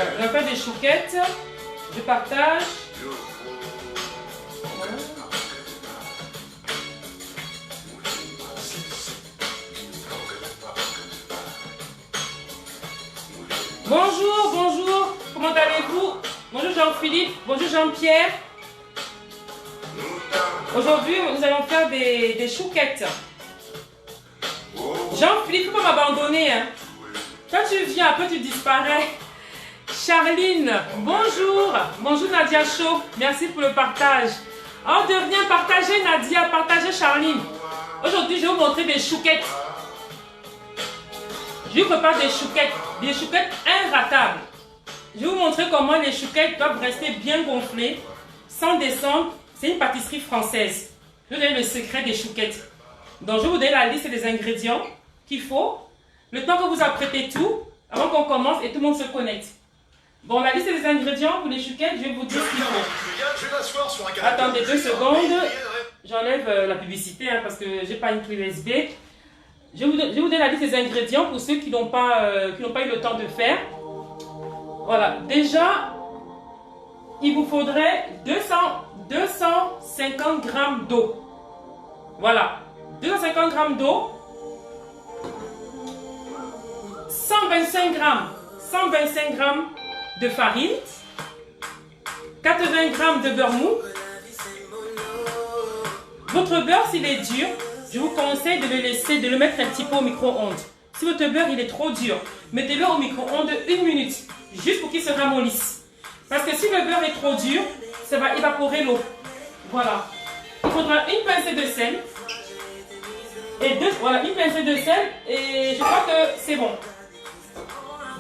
Je vais faire des chouquettes. Je partage. Voilà. Bonjour, bonjour. Comment allez-vous? Bonjour Jean-Philippe. Bonjour Jean-Pierre. Aujourd'hui, nous allons faire des chouquettes. Jean-Philippe, il ne faut pas m'abandonner. Hein. Quand tu viens, après tu disparais. Charline, bonjour. Bonjour Nadia Chaud. Merci pour le partage. Oh, de rien, partagez Nadia, partagez Charline. Aujourd'hui, je vais vous montrer des chouquettes. Je vous prépare des chouquettes inratables. Je vais vous montrer comment les chouquettes doivent rester bien gonflées, sans descendre. C'est une pâtisserie française. Je vais vous donner le secret des chouquettes. Donc, je vais vous donner la liste des ingrédients qu'il faut. Le temps que vous apprêtez tout, avant qu'on commence et tout le monde se connecte. Bon, la liste des ingrédients pour les chouquettes, je vais vous dire ce qu'il faut. Attendez 2 secondes. J'enlève la publicité hein, parce que je n'ai pas une clé USB. Je vais vous donner la liste des ingrédients pour ceux qui n'ont pas eu le temps de faire. Voilà. Déjà, il vous faudrait 250 g d'eau. Voilà. 250 g d'eau. 125 g de farine. 80 g de beurre mou. Votre beurre, s'il est dur, je vous conseille de le mettre un petit peu au micro-ondes. Si votre beurre il est trop dur, mettez-le au micro-ondes 1 minute, juste pour qu'il se ramollisse. Parce que si le beurre est trop dur, ça va évaporer l'eau. Voilà. Il faudra une pincée de sel. Voilà, une pincée de sel. Et je crois que c'est bon.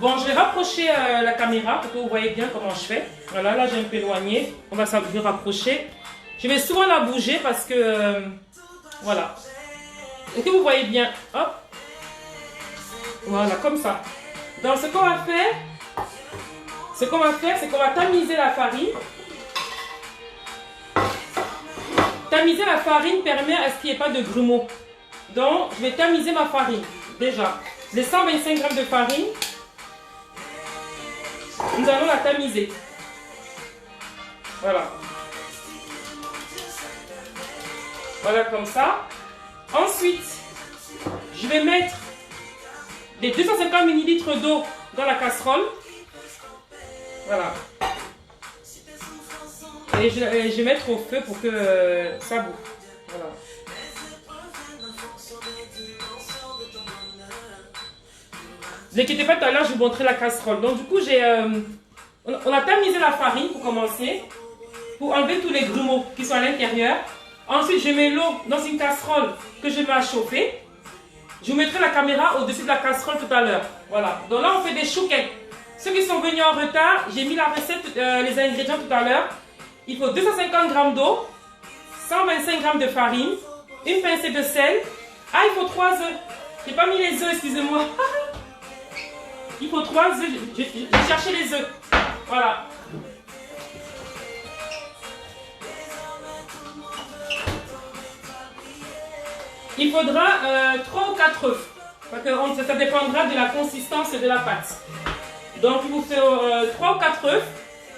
Bon, je vais rapprocher la caméra pour que vous voyez bien comment je fais. Voilà, là j'ai un peu éloigné. On va s'en rapprocher. Je vais souvent la bouger parce que... voilà. Est-ce que vous voyez bien? Hop. Voilà, comme ça. Donc, ce qu'on va faire, c'est qu'on va tamiser la farine. Tamiser la farine permet à ce qu'il n'y ait pas de grumeaux. Donc, je vais tamiser ma farine. Déjà, les 125 g de farine, nous allons la tamiser. Voilà. Voilà, comme ça. Ensuite, je vais mettre les 250 ml d'eau dans la casserole. Voilà. Et je vais mettre au feu pour que ça bouffe. Voilà. Ne vous inquiétez pas, tout à l'heure, je vous montrerai la casserole. Donc, du coup, on a tamisé la farine pour commencer, pour enlever tous les grumeaux qui sont à l'intérieur. Ensuite, je mets l'eau dans une casserole que je mets à chauffer. Je vous mettrai la caméra au-dessus de la casserole tout à l'heure. Voilà. Donc là, on fait des chouquettes. Ceux qui sont venus en retard, j'ai mis la recette, les ingrédients tout à l'heure. Il faut 250 g d'eau, 125 g de farine, une pincée de sel. Ah, il faut 3 œufs. Je n'ai pas mis les œufs, excusez-moi. Il faut 3 œufs. Je cherchais les œufs. Voilà. Il faudra 3 ou 4 œufs. Parce que ça dépendra de la consistance de la pâte. Donc, il vous faut 3 ou 4 œufs,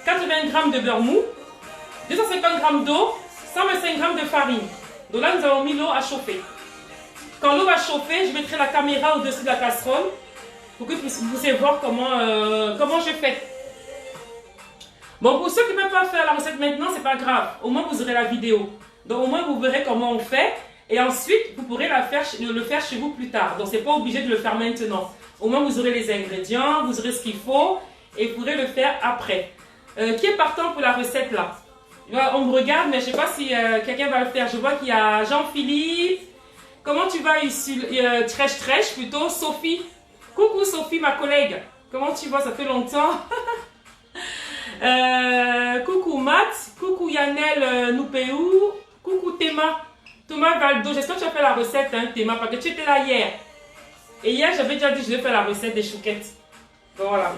80 g de beurre mou, 250 g d'eau, 125 g de farine. Donc là, nous avons mis l'eau à chauffer. Quand l'eau va chauffer, je mettrai la caméra au-dessus de la casserole pour que vous puissiez voir comment je fais. Bon, pour ceux qui ne peuvent pas faire la recette maintenant, c'est pas grave. Au moins, vous aurez la vidéo. Donc, au moins, vous verrez comment on fait. Et ensuite, vous pourrez le faire chez vous plus tard. Donc, ce n'est pas obligé de le faire maintenant. Au moins, vous aurez les ingrédients, vous aurez ce qu'il faut et vous pourrez le faire après. Qui est partant pour la recette là? On me regarde, mais je ne sais pas si quelqu'un va le faire. Je vois qu'il y a Jean-Philippe. Comment tu vas ici? Trèche plutôt. Sophie. Coucou Sophie, ma collègue. Comment tu vas? Ça fait longtemps. Coucou Matt. Coucou Yannel Noupéou. Coucou Théma. Thomas Valdo. J'espère que tu as fait la recette, hein, Théma, parce que tu étais là hier. Et hier, j'avais déjà dit que je vais faire la recette des chouquettes. Donc voilà.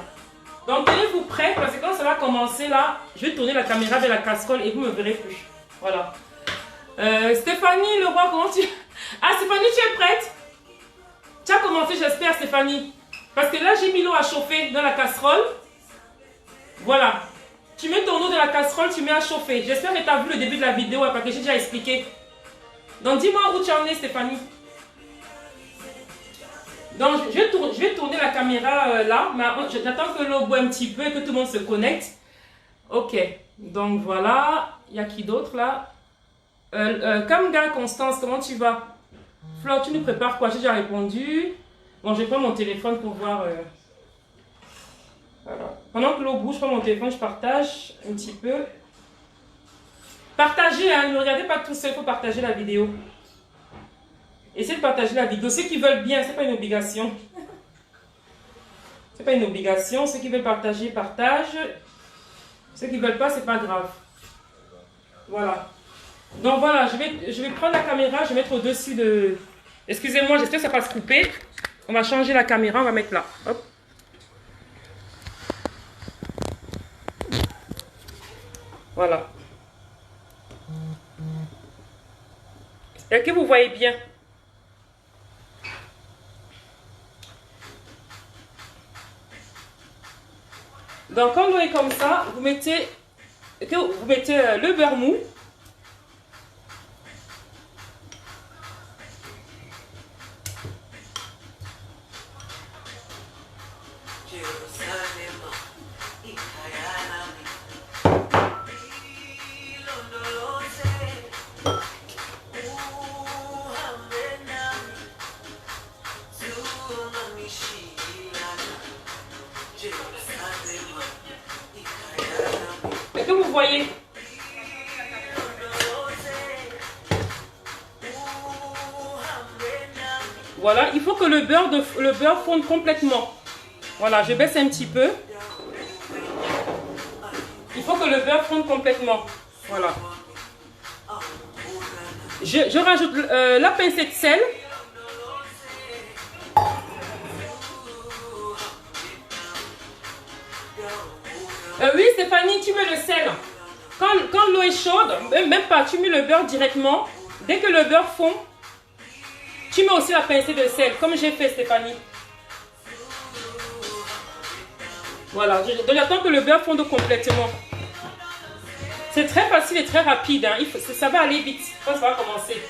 Donc tenez-vous prêts, parce que quand ça va commencer là, je vais tourner la caméra de la casserole et vous me verrez plus. Voilà. Stéphanie Leroy, comment tu... Ah Stéphanie, tu es prête? Tu as commencé, j'espère Stéphanie. Parce que là, j'ai mis l'eau à chauffer dans la casserole. Voilà. Tu mets ton eau dans la casserole, tu mets à chauffer. J'espère que tu as vu le début de la vidéo parce que j'ai déjà expliqué. Donc dis-moi où tu en es, Stéphanie. Donc je vais tourner la caméra là, mais j'attends que l'eau boive un petit peu et que tout le monde se connecte. Ok, donc voilà. Il y a qui d'autre là? Kamga, Constance, comment tu vas? Flore, tu nous prépares quoi? J'ai déjà répondu. Bon, je prends mon téléphone pour voir. Voilà. Pendant que l'eau bouge, je prends mon téléphone, je partage un petit peu. Partagez, hein, ne regardez pas tout seul, il faut partager la vidéo. Essayez de partager la vidéo. Ceux qui veulent bien, ce n'est pas une obligation. Ce n'est pas une obligation. Ceux qui veulent partager, partagent. Ceux qui ne veulent pas, ce n'est pas grave. Voilà. Donc voilà, je vais prendre la caméra, je vais mettre au-dessus de... Excusez-moi, j'espère que ça va se couper. On va changer la caméra, on va mettre là. Hop. Voilà. Est-ce que vous voyez bien? Donc quand l'eau est comme ça, vous mettez le beurre mou. Est-ce que vous voyez? Voilà, il faut que le beurre fonde complètement. Voilà, je baisse un petit peu. Il faut que le beurre fonde complètement. Voilà. Je rajoute la pincée de sel. Oui, Stéphanie, tu mets le sel. Quand l'eau est chaude, même pas, tu mets le beurre directement. Dès que le beurre fond, tu mets aussi la pincée de sel, comme j'ai fait, Stéphanie. Voilà, j'attends que le beurre fonde complètement. C'est très facile et très rapide, hein. Ça va aller vite quand ça va commencer.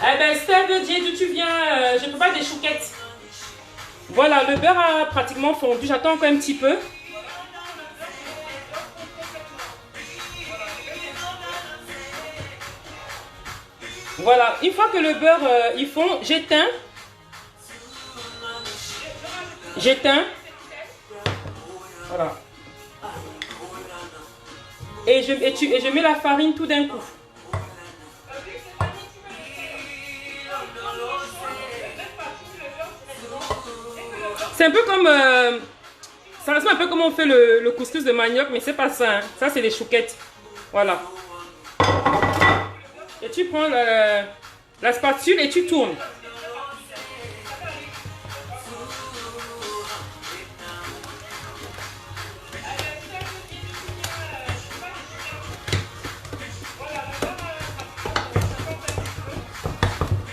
Eh ben, Steve, dis d'où tu viens, je prépare des chouquettes. Voilà, le beurre a pratiquement fondu. J'attends encore un petit peu. Voilà, une fois que le beurre il fond, j'éteins. J'éteins. Voilà. Et je mets la farine tout d'un coup. C'est un peu comme... ça ressemble un peu comme on fait le couscous de manioc, mais c'est pas ça. Hein. Ça, c'est les chouquettes. Voilà. Et tu prends la spatule et tu tournes.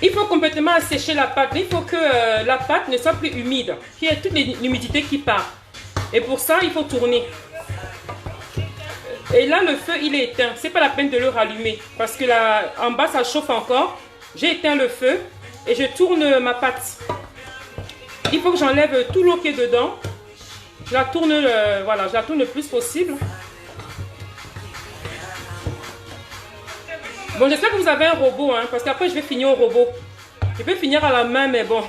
Il faut complètement assécher la pâte. Il faut que la pâte ne soit plus humide. Qu'il y ait toute l'humidité qui part. Et pour ça, il faut tourner. Et là, le feu, il est éteint. C'est pas la peine de le rallumer. Parce que là, en bas, ça chauffe encore. J'ai éteint le feu et je tourne ma pâte. Il faut que j'enlève tout l'eau qui est dedans. Je la tourne, voilà, je la tourne le plus possible. Bon, j'espère que vous avez un robot, hein, parce qu'après, je vais finir au robot. Je peux finir à la main, mais bon.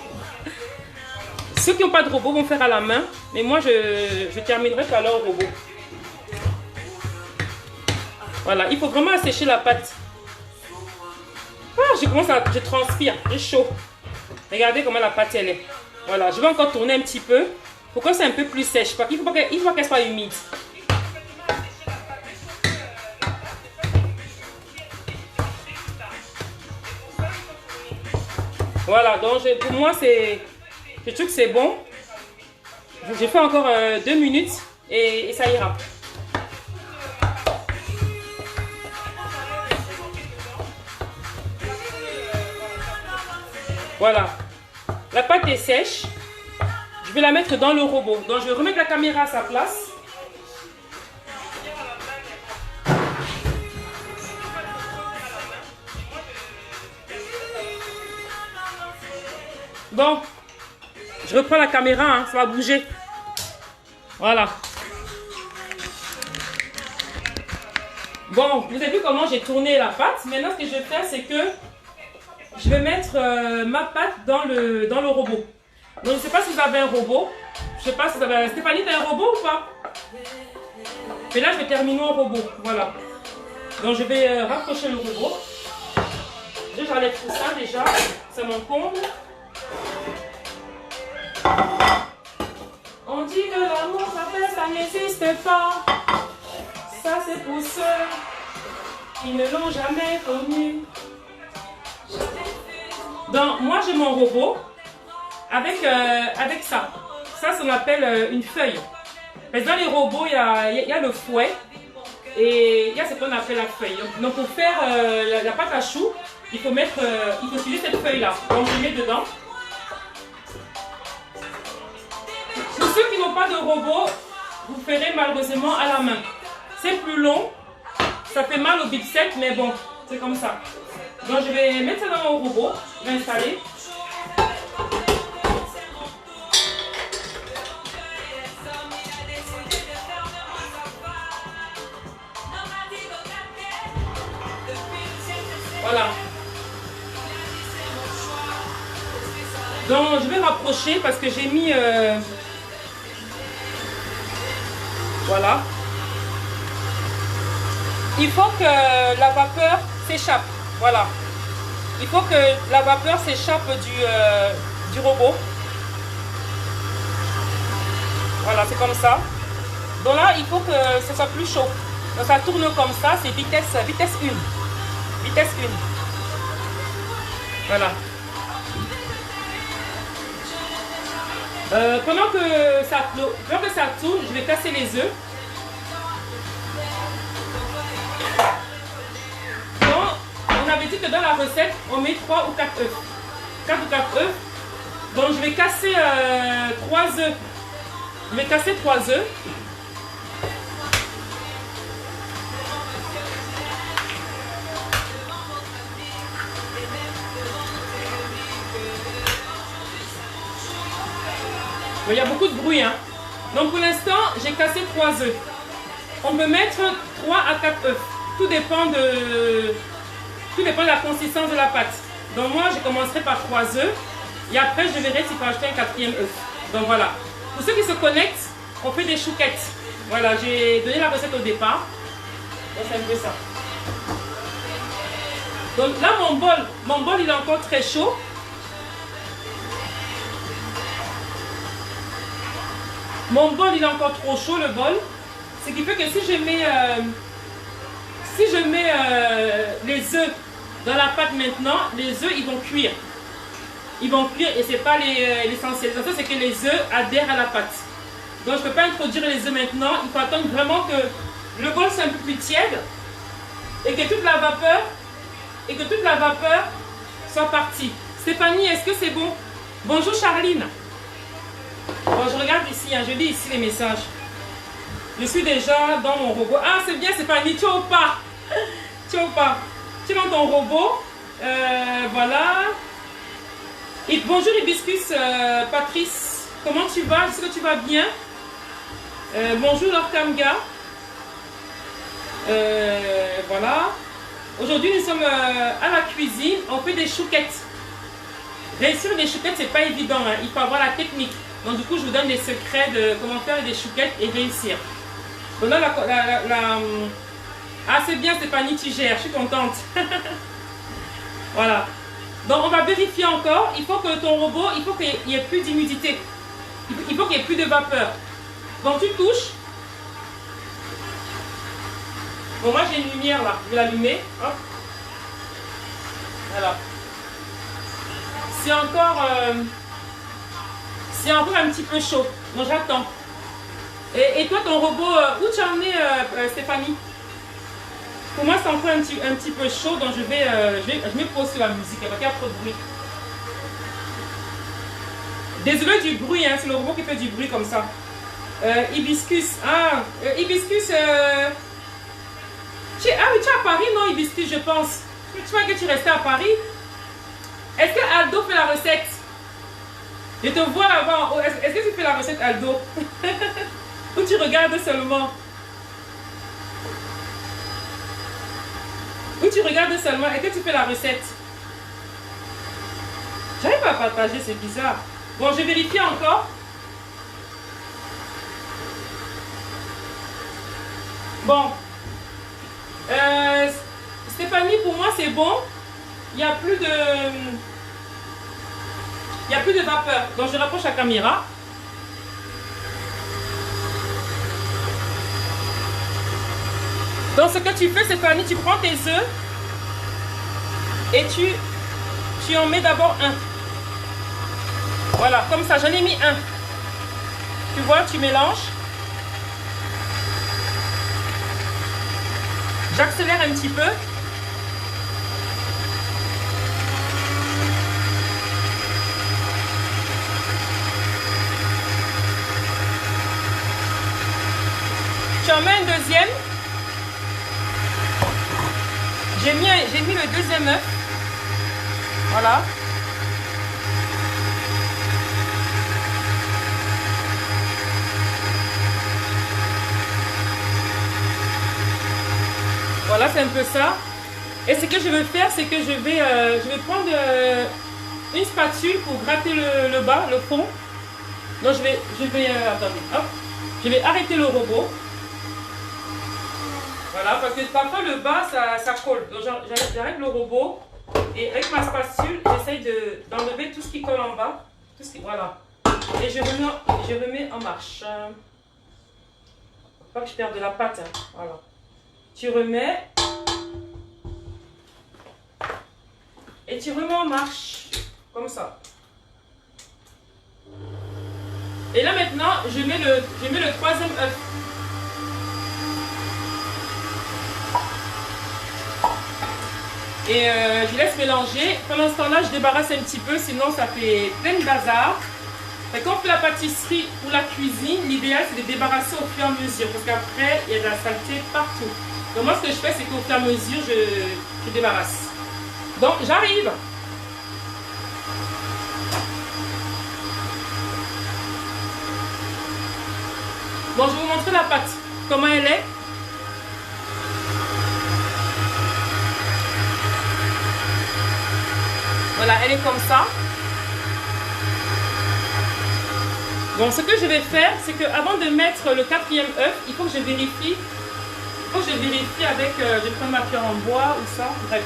Ceux qui n'ont pas de robot vont faire à la main. Mais moi, je terminerai par là au robot. Voilà, il faut vraiment assécher la pâte. Ah, je transpire, j'ai chaud. Regardez comment la pâte, elle est. Voilà, je vais encore tourner un petit peu. Pour que c'est un peu plus sèche. Parce qu'il faut qu'elle soit humide. Voilà, donc pour moi, je trouve que c'est bon. J'ai fait encore 2 minutes et ça ira. Voilà. La pâte est sèche. Je vais la mettre dans le robot. Donc je vais remettre la caméra à sa place. Bon, je reprends la caméra, hein, ça va bouger. Voilà. Bon, vous avez vu comment j'ai tourné la pâte. Maintenant, ce que je vais faire, c'est que je vais mettre ma pâte dans le robot. Donc, je ne sais pas si vous avez un robot. Je ne sais pas si vous avez... Stéphanie, tu as un robot ou pas? Et là, je vais terminer au robot. Voilà. Donc, je vais rapprocher le robot. J'enlève tout ça déjà. C'est mon comble. On dit que l'amour, ça n'existe pas. Ça, c'est pour ceux qui ne l'ont jamais connu. Donc, moi, j'ai mon robot avec ça. Ça, on appelle une feuille. Mais dans les robots, il y a le fouet et il y a ce qu'on appelle la feuille. Donc, pour faire la pâte à choux, il faut utiliser cette feuille-là. Donc, je mets dedans. Pour ceux qui n'ont pas de robot, vous ferez malheureusement à la main. C'est plus long, ça fait mal au biceps, mais bon, c'est comme ça. Donc je vais mettre ça dans mon robot, je vais installer. Voilà. Donc je vais rapprocher parce que j'ai mis... Voilà. Il faut que la vapeur s'échappe. Voilà. Il faut que la vapeur s'échappe du robot. Voilà, c'est comme ça. Donc là, il faut que ce soit plus chaud. Donc ça tourne comme ça, c'est vitesse 1. Vitesse 1. Voilà. Pendant que ça tourne, je vais casser les œufs. Donc, on avait dit que dans la recette, on met 3 ou 4 œufs. 4 ou 4 œufs. Donc, je vais casser 3 œufs. Je vais casser 3 œufs. Il y a beaucoup de bruit, hein. Donc pour l'instant, j'ai cassé 3 œufs. On peut mettre 3 à 4 œufs. Tout dépend de la consistance de la pâte. Donc moi, je commencerai par 3 œufs. Et après, je verrai si je peux ajouter un 4e œuf. Donc voilà. Pour ceux qui se connectent, on fait des chouquettes. Voilà, j'ai donné la recette au départ. Donc c'est un peu ça. Donc là, mon bol, il est encore très chaud. Mon bol, il est encore trop chaud, le bol. Ce qui fait que si je mets, les œufs dans la pâte maintenant, les œufs, ils vont cuire. Ils vont cuire et ce n'est pas l'essentiel. L'essentiel, c'est que les œufs adhèrent à la pâte. Donc, je ne peux pas introduire les œufs maintenant. Il faut attendre vraiment que le bol soit un peu plus tiède et que toute la vapeur soit partie. Stéphanie, est-ce que c'est bon? Bonjour Charline. Bon, je regarde ici, hein, je lis ici les messages. Je suis déjà dans mon robot. Ah, c'est bien, c'est pas ni tu es au pas. Tu es au pas. Tu es dans ton robot. Voilà. Et bonjour Hibiscus, Patrice. Comment tu vas? Est-ce que tu vas bien? Bonjour Lorkamga. Voilà. Aujourd'hui, nous sommes à la cuisine. On fait des chouquettes. Réussir des chouquettes, c'est pas évident. Hein. Il faut avoir la technique. Donc du coup, je vous donne des secrets de comment faire des chouquettes et réussir. Donc là, ah, c'est bien Stéphanie, tu gères, je suis contente. Voilà. Donc on va vérifier encore. Il faut que ton robot, il faut qu'il n'y ait plus d'humidité. Il faut qu'il n'y ait plus de vapeur. Donc tu touches. Bon, moi j'ai une lumière là. Je vais l'allumer. Hop. Voilà. C'est encore un petit peu chaud. Donc j'attends. Et toi, ton robot, où tu en es, Stéphanie? Pour moi, c'est encore un petit peu chaud. Donc je me pose sur la musique. Il y a trop de bruit. Désolé du bruit, hein, c'est le robot qui fait du bruit comme ça. Hibiscus. Ah, hibiscus. Ah oui, tu es à Paris, non, hibiscus, je pense. Tu vois que tu restais à Paris. Est-ce que Aldo fait la recette? Je te vois avant. Est-ce que tu fais la recette, Aldo? Ou tu regardes seulement? Ou tu regardes seulement? Est-ce que tu fais la recette? J'arrive pas à partager, c'est bizarre. Bon, je vérifie encore. Bon. Stéphanie, pour moi, c'est bon. Il n'y a plus de... Il n'y a plus de vapeur. Donc, je rapproche la caméra. Donc, ce que tu fais, Stéphanie, tu prends tes œufs et tu en mets d'abord un. Voilà, comme ça, j'en ai mis un. Tu vois, tu mélanges. J'accélère un petit peu. Tu en mets un deuxième. J'ai mis le deuxième œuf. Voilà. Voilà, c'est un peu ça. Et ce que je vais faire, c'est que je vais prendre une spatule pour gratter le bas, le fond. Donc attendez, hop. Je vais arrêter le robot. Voilà, parce que parfois le bas, ça colle. Donc j'arrête le robot. Et avec ma spatule, j'essaye d'enlever tout ce qui colle en bas. Voilà. Et je remets en marche. Pas que je perde de la pâte. Hein. Voilà. Tu remets. Et tu remets en marche. Comme ça. Et là maintenant, je mets le troisième œuf. Et je laisse mélanger. Pendant ce temps-là, je débarrasse un petit peu, sinon ça fait plein de bazar. Et quand on fait la pâtisserie ou la cuisine, l'idéal c'est de débarrasser au fur et à mesure. Parce qu'après, il y a de la saleté partout. Donc moi, ce que je fais, c'est qu'au fur et à mesure, je débarrasse. Donc, j'arrive. Bon, je vais vous montrer la pâte. Comment elle est. Voilà, elle est comme ça. Bon, ce que je vais faire, c'est qu'avant de mettre le quatrième œuf, il faut que je vérifie. Avec, je prends ma cuillère en bois ou ça, bref.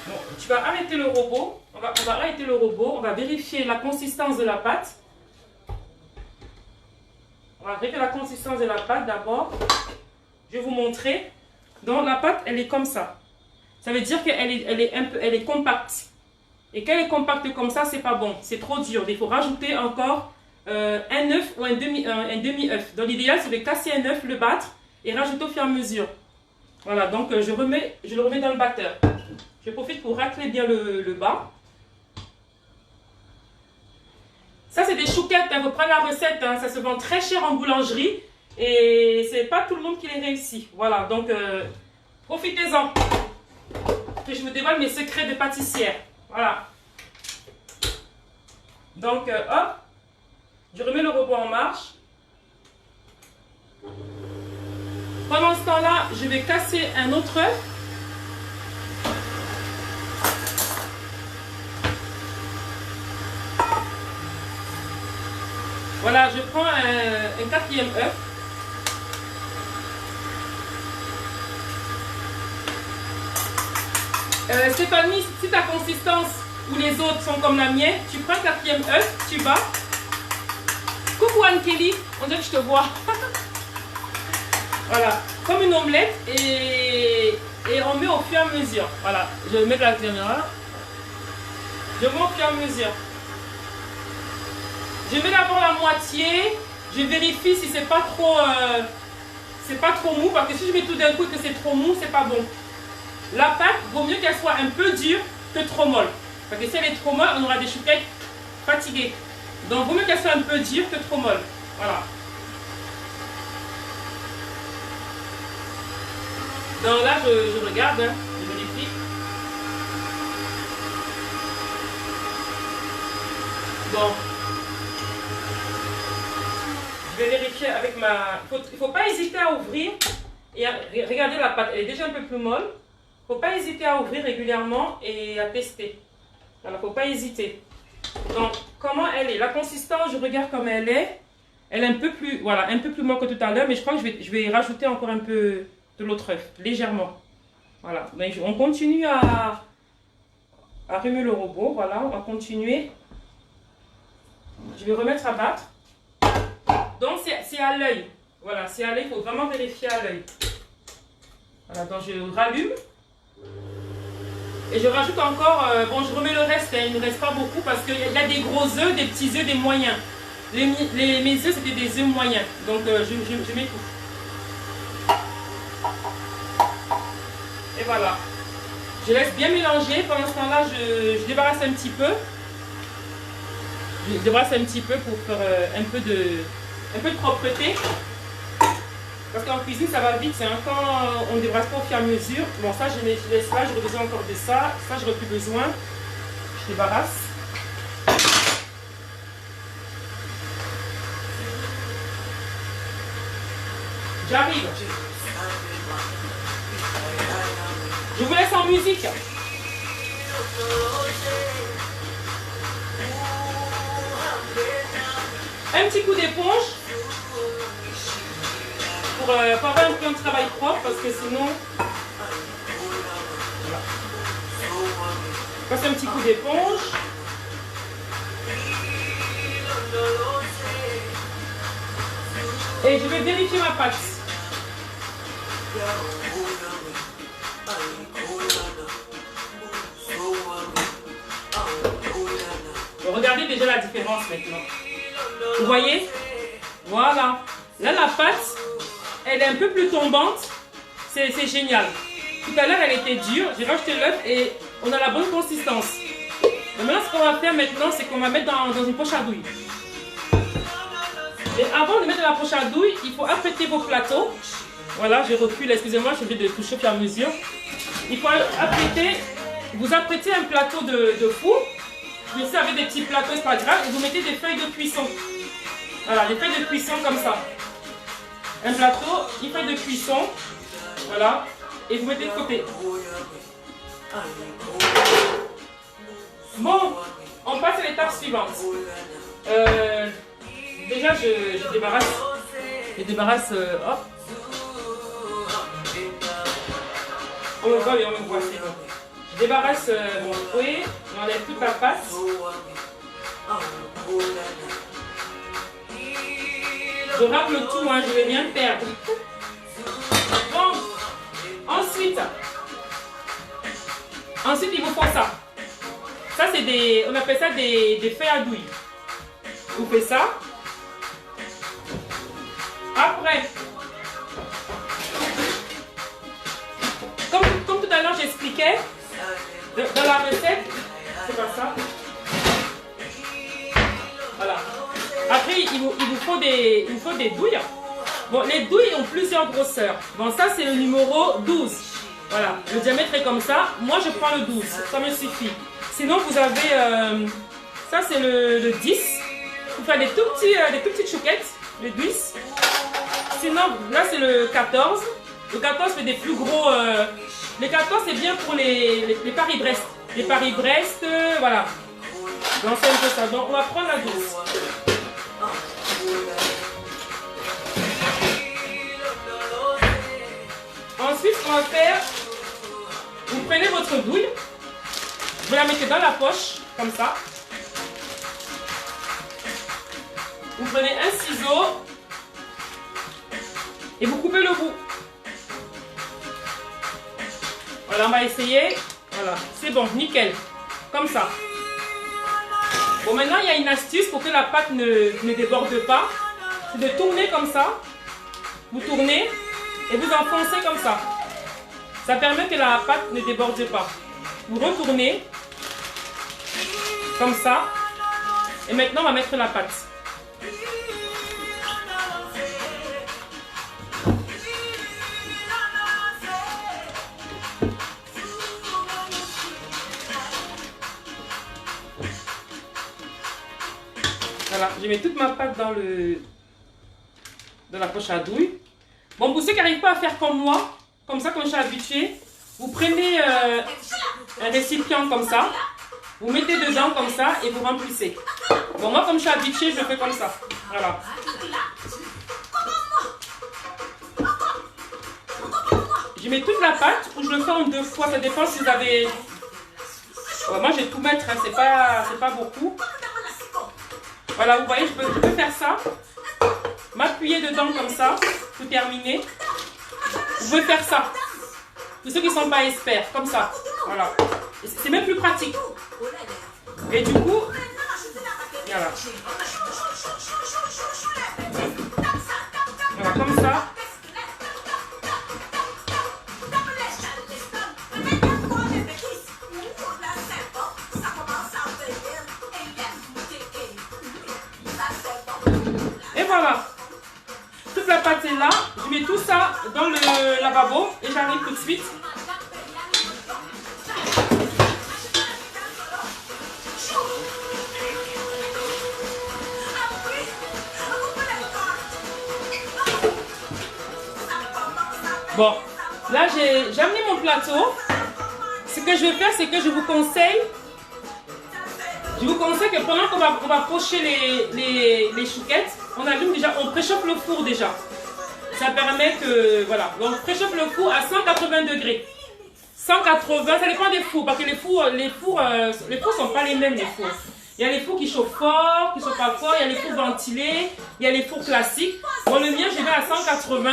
Bon, tu vas arrêter le robot. On va arrêter le robot. On va vérifier la consistance de la pâte. On va vérifier la consistance de la pâte d'abord. Je vais vous montrer. Donc, la pâte, elle est comme ça. Ça veut dire qu'elle est compacte. Et quand elle est compacte comme ça, c'est pas bon. C'est trop dur. Il faut rajouter encore un œuf ou un demi-œuf. Donc l'idéal, c'est de casser un œuf, le battre et rajouter au fur et à mesure. Voilà, donc je le remets dans le batteur. Je profite pour racler bien le bas. Ça, c'est des chouquettes. Il faut prendre la recette. Hein. Ça se vend très cher en boulangerie. Et c'est pas tout le monde qui les réussit. Voilà, donc profitez-en. Que je vous dévoile mes secrets de pâtissière. Voilà. Donc, hop. Je remets le robot en marche. Pendant ce temps-là, je vais casser un autre œuf. Voilà, je prends un quatrième œuf. Stéphanie, si ta consistance ou les autres sont comme la mienne, tu prends un quatrième œuf, tu bats. Coucou Anne-Kelly, on dirait que je te vois. Voilà, comme une omelette et on met au fur et à mesure. Voilà, je vais mettre la caméra. Je mets au fur et à mesure. Je mets d'abord la moitié. Je vérifie si c'est pas trop mou, parce que si je mets tout d'un coup et que c'est trop mou, c'est pas bon. La pâte, vaut mieux qu'elle soit un peu dure que trop molle. Parce que si elle est trop molle, on aura des chouquettes fatiguées. Donc, vaut mieux qu'elle soit un peu dure que trop molle. Voilà. Donc là, je regarde, hein, je vérifie. Bon. Je vais vérifier avec ma... Il ne faut pas hésiter à ouvrir. Et regardez la pâte, elle est déjà un peu plus molle. Il ne faut pas hésiter à ouvrir régulièrement et à tester. Alors, il ne faut pas hésiter. Donc, comment elle est? La consistance, je regarde comme elle est. Elle est un peu plus, voilà, un peu plus molle que tout à l'heure, mais je crois que je vais rajouter encore un peu de l'autre œuf, légèrement. Voilà, mais on continue à remuer le robot. Voilà, on va continuer. Je vais remettre à battre. Donc, c'est à l'œil. Voilà, c'est à l'œil, il faut vraiment vérifier à l'œil. Voilà, donc je rallume. Et je rajoute encore, bon, je remets le reste, hein, il ne reste pas beaucoup parce qu'il y a des gros œufs, des petits œufs, des moyens. Mes œufs, c'était des œufs moyens. Donc, je mets tout. Et voilà. Je laisse bien mélanger. Pendant ce temps-là, je débarrasse un petit peu. Je débarrasse un petit peu pour faire un peu de propreté. Parce qu'en cuisine, ça va vite. Hein. Quand on ne débrasse pas au fur et à mesure. Bon, ça, je laisse là. J'aurais besoin encore de ça. Ça, j'aurais plus besoin. Je débarrasse. J'arrive. Je vous laisse en musique. Un petit coup d'éponge. Pour avoir un peu de travail propre parce que sinon voilà. Passe un petit coup d'éponge et je vais vérifier ma pâte. Regardez déjà la différence maintenant. Vous voyez? Voilà. Là la pâte, elle est un peu plus tombante, c'est génial. Tout à l'heure, elle était dure, j'ai rajouté l'œuf et on a la bonne consistance. Donc maintenant, ce qu'on va faire maintenant, c'est qu'on va mettre dans une poche à douille. Et avant de mettre dans la poche à douille, il faut apprêter vos plateaux. Voilà, je recule, excusez-moi, je vais de toucher au fur et à mesure. Il faut apprêter, vous apprêtez un plateau de four. Vous savez, des petits plateaux, c'est pas grave, et vous mettez des feuilles de cuisson. Voilà, des feuilles de cuisson comme ça. Un plateau, une feuille de cuisson, voilà, et vous mettez de côté. Bon, on passe à l'étape suivante. Déjà, je débarrasse, hop. On me voit, oui, on me voit, c'est bon. Je débarrasse mon fouet, j'enlève toute la pâte. Je râpe le tout, hein, je vais bien le perdre. Bon, ensuite, il vous faut ça. Ça, c'est on appelle ça des feuilles à douille. Vous faites ça. Après, comme tout à l'heure j'expliquais, dans la recette, c'est pas ça. Voilà. Après, il vous faut des douilles. Bon, les douilles ont plusieurs grosseurs. Bon, ça, c'est le numéro 12. Voilà, le diamètre est comme ça. Moi, je prends le 12. Ça me suffit. Sinon, vous avez... ça, c'est le 10. Vous faites des tout petites chouquettes. Le 10. Sinon, là, c'est le 14. Le 14 fait des plus gros... les 14, c'est bien pour les Paris-Brest. Les Paris-Brest, voilà. Donc, c'est un peu ça. Donc, on va prendre la 12. Ensuite, ce qu'on va faire, vous prenez votre douille, vous la mettez dans la poche, comme ça. Vous prenez un ciseau et vous coupez le bout. Voilà, on va essayer. Voilà, c'est bon, nickel. Comme ça. Bon, maintenant, il y a une astuce pour que la pâte ne déborde pas. C'est de tourner comme ça. Vous tournez et vous enfoncez comme ça. Ça permet que la pâte ne déborde pas. Vous retournez Comme ça. Et maintenant, on va mettre la pâte. Voilà, je mets toute ma pâte dans la poche à douille. Bon, pour ceux qui n'arrivent pas à faire comme moi, comme ça, comme je suis habituée, vous prenez un récipient comme ça, vous mettez dedans comme ça et vous remplissez. Bon, moi, comme je suis habituée, je fais comme ça. Voilà. Je mets toute la pâte ou je le fais en 2 fois, ça dépend si vous avez... Ouais, moi, je vais tout mettre, hein. C'est pas beaucoup. Voilà, vous voyez, je peux faire ça. M'appuyer dedans comme ça, pour terminer. Vous pouvez faire ça. Pour ceux qui ne sont pas experts, comme ça. Voilà. C'est même plus pratique. Et du coup, voilà. Voilà, comme ça. Et voilà. Toute la pâte est là. Je mets tout ça dans le lavabo et j'arrive tout de suite. Bon, là j'ai amené mon plateau. Ce que je vais faire, c'est que je vous conseille que pendant qu'on va pocher les chouquettes, on allume déjà, on préchauffe le four déjà. Ça permet que, voilà, donc on préchauffe le four à 180 degrés. 180, ça dépend des fours, parce que les fours sont pas les mêmes, les fours. Il y a les fours qui chauffent fort, qui chauffent pas fort, il y a les fours ventilés, il y a les fours classiques. Bon, le mien, je vais à 180.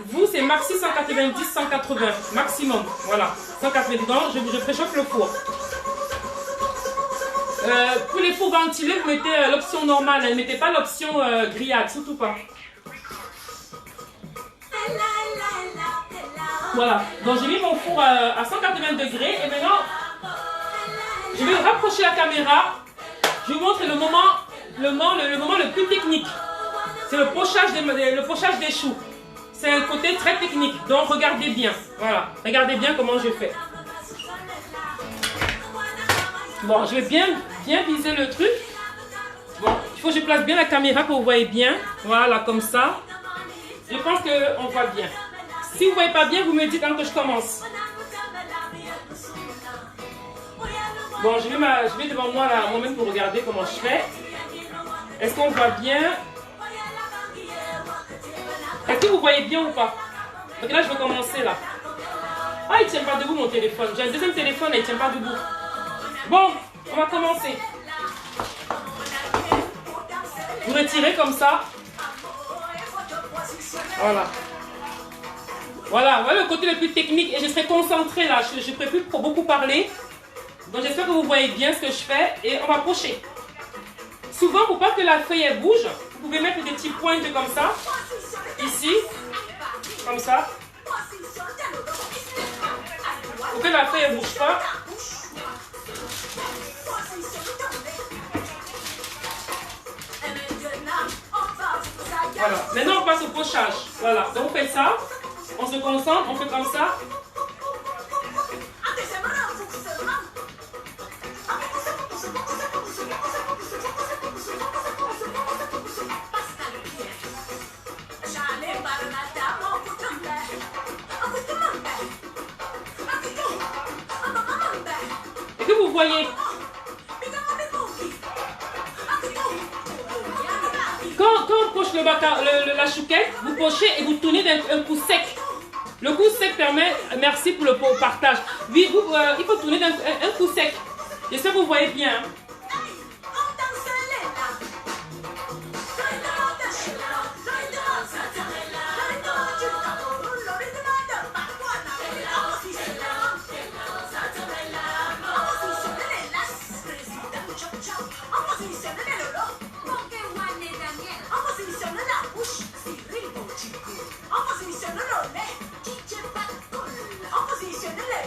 Vous, c'est maxi 190, 180, maximum. Voilà, 190. Donc, je préchauffe le four. Pour les fours ventilés, vous mettez l'option normale. Ne mettez pas l'option grillade, surtout pas. Voilà, donc j'ai mis mon four à 180 degrés. Et maintenant, je vais rapprocher la caméra. Je vous montre le moment le plus technique. C'est le pochage des choux. C'est un côté très technique. Donc regardez bien. Voilà. Regardez bien comment je fais. Bon, je vais bien viser le truc. Bon, il faut que je place bien la caméra pour que vous voyez bien. Voilà, comme ça. Je pense qu'on voit bien. Si vous ne voyez pas bien, vous me dites quand que je commence. Bon, je vais devant moi là, moi-même pour regarder comment je fais. Est-ce qu'on voit bien? Est-ce que vous voyez bien ou pas? Donc là, je vais commencer là. Ah, il ne tient pas debout mon téléphone. J'ai un deuxième téléphone et il ne tient pas debout. Bon, on va commencer. Vous retirez comme ça. Voilà. Voilà, voilà le côté le plus technique. Et je serai concentrée là. Je ne pourrai plus beaucoup parler. Donc j'espère que vous voyez bien ce que je fais. Et on va pocher. Souvent, pour pas que la feuille elle bouge, vous pouvez mettre des petits pointes comme ça. Ici. Comme ça. Pour que la feuille ne bouge pas. Voilà. Maintenant, on passe au pochage. Voilà. Donc, on fait ça. On se concentre. On fait comme ça. Et que vous voyez. Quand on poche la chouquette, vous pochez et vous tournez d'un coup sec. Le coup sec permet, merci pour le partage. Oui, il faut tourner d'un coup sec. J'espère que vous voyez bien.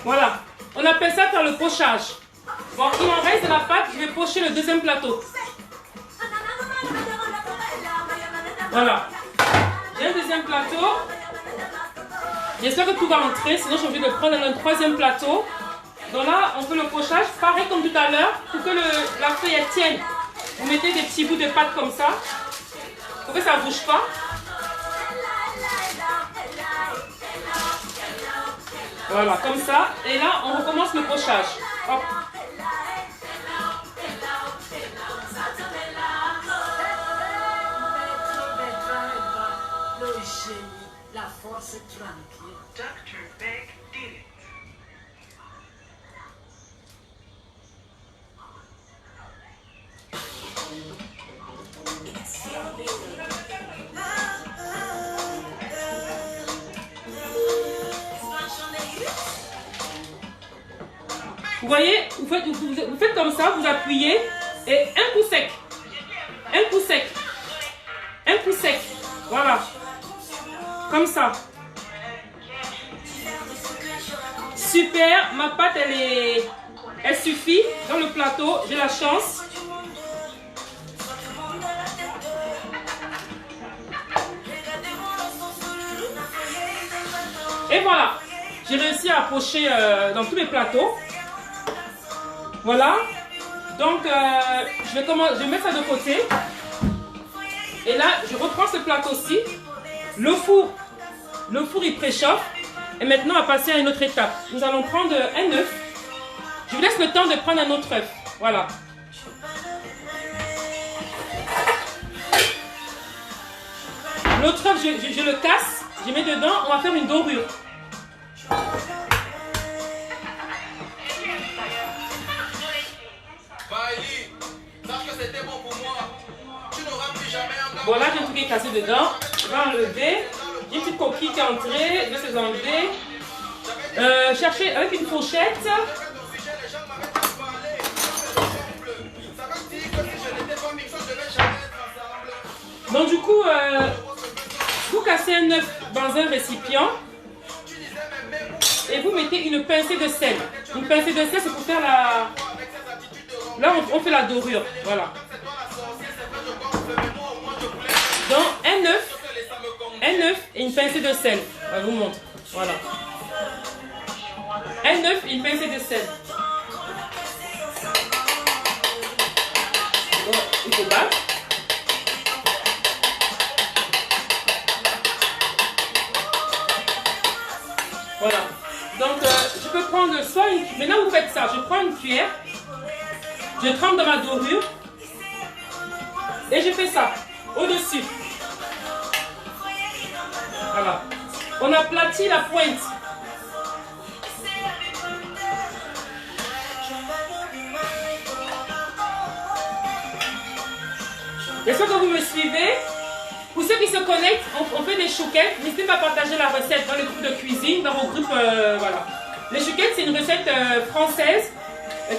Voilà, on appelle ça faire le pochage. Bon, il en reste de la pâte, je vais pocher le deuxième plateau. Voilà. J'ai un deuxième plateau. J'espère que tout va entrer, sinon j'ai envie de prendre un troisième plateau. Donc là, on fait le pochage, pareil comme tout à l'heure, pour que la feuille tienne. Vous mettez des petits bouts de pâte comme ça, pour que ça ne bouge pas. Voilà, comme ça. Et là, on recommence le pochage. Hop. La force est tranquille. Dr. Beck did it. Vous voyez, vous faites comme ça, vous appuyez et un coup sec. Un coup sec. Un coup sec. Voilà. Comme ça. Super, ma pâte elle suffit dans le plateau, j'ai la chance. Et voilà, j'ai réussi à pocher dans tous mes plateaux. Voilà, donc je vais mettre ça de côté. Et là, je reprends ce plateau-ci. Le four il préchauffe. Et maintenant, on va passer à une autre étape. Nous allons prendre un œuf. Je vous laisse le temps de prendre un autre œuf. Voilà. L'autre œuf, je le casse. Je mets dedans. On va faire une dorure. Voilà, j'ai un truc qui est cassé dedans. Je vais enlever. J'ai une petite coquille qui est entrée. Je vais se enlever. Chercher avec une fourchette. Donc du coup, vous cassez un œuf dans un récipient. Et vous mettez une pincée de sel. Une pincée de sel, c'est pour faire la... Là, on fait la dorure. Voilà. Donc, un œuf et une pincée de sel. Je vous montre. Voilà. Un œuf et une pincée de sel. Donc, il faut battre. Voilà. Donc, je peux prendre soit une... Maintenant, vous faites ça. Je prends une cuillère. Je trempe dans ma dorure. Et je fais ça. Au-dessus. Voilà. On aplatit la pointe. J'espère que vous me suivez. Pour ceux qui se connectent, on fait des chouquettes. N'hésitez pas à partager la recette dans les groupes de cuisine, dans vos groupes. Voilà. Les chouquettes, c'est une recette française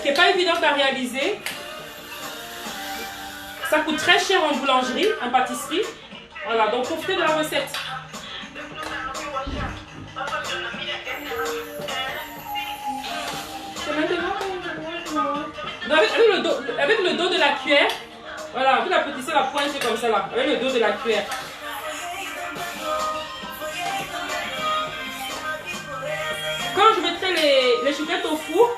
qui n'est pas évidente à réaliser. Ça coûte très cher en boulangerie, en pâtisserie. Voilà, donc profitez de la recette. C'est maintenant. Donc avec le dos de la cuillère, voilà, vous aplatissez la pointe, c'est comme ça là, avec le dos de la cuillère. Quand je mettrai les chouquettes au four,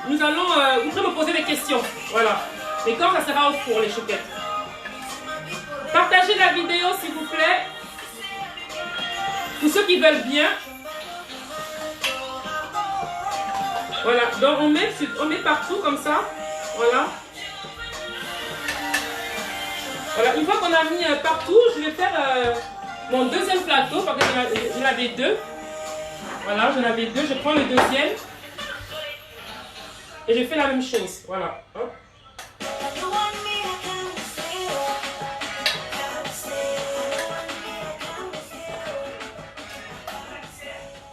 nous allons, vous pourrez me poser des questions. Voilà. Et quand ça sera au four, les chouquettes. Partagez la vidéo s'il vous plaît. Pour ceux qui veulent bien. Voilà. Donc on met partout comme ça. Voilà. Voilà. Une fois qu'on a mis partout, je vais faire mon deuxième plateau. Parce que j'en avais deux. Voilà, j'en avais deux. Je prends le deuxième. Et je fais la même chose. Voilà. Hop.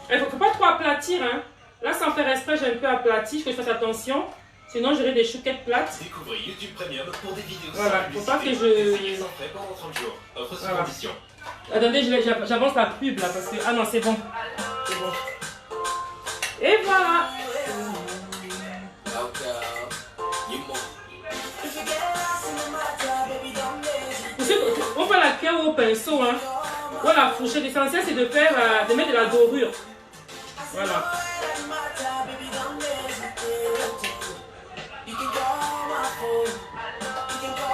Il ne faut pas trop aplatir. Hein. Là, sans faire exprès, j'ai un peu aplati. Que je fasse attention. Sinon, j'aurai des chouquettes plates. Découvrez YouTube Premium pour des vidéos. Voilà, il ne faut pas que je... Essayez sans frais pendant 30 jours. Offre sous condition. Attendez, j'avance la pub là parce que... Ah non, c'est bon. C'est bon. Et voilà. cuillère ou au pinceau, hein, ou à la fourchette. L'essentiel, c'est de faire, de mettre de la dorure. Voilà.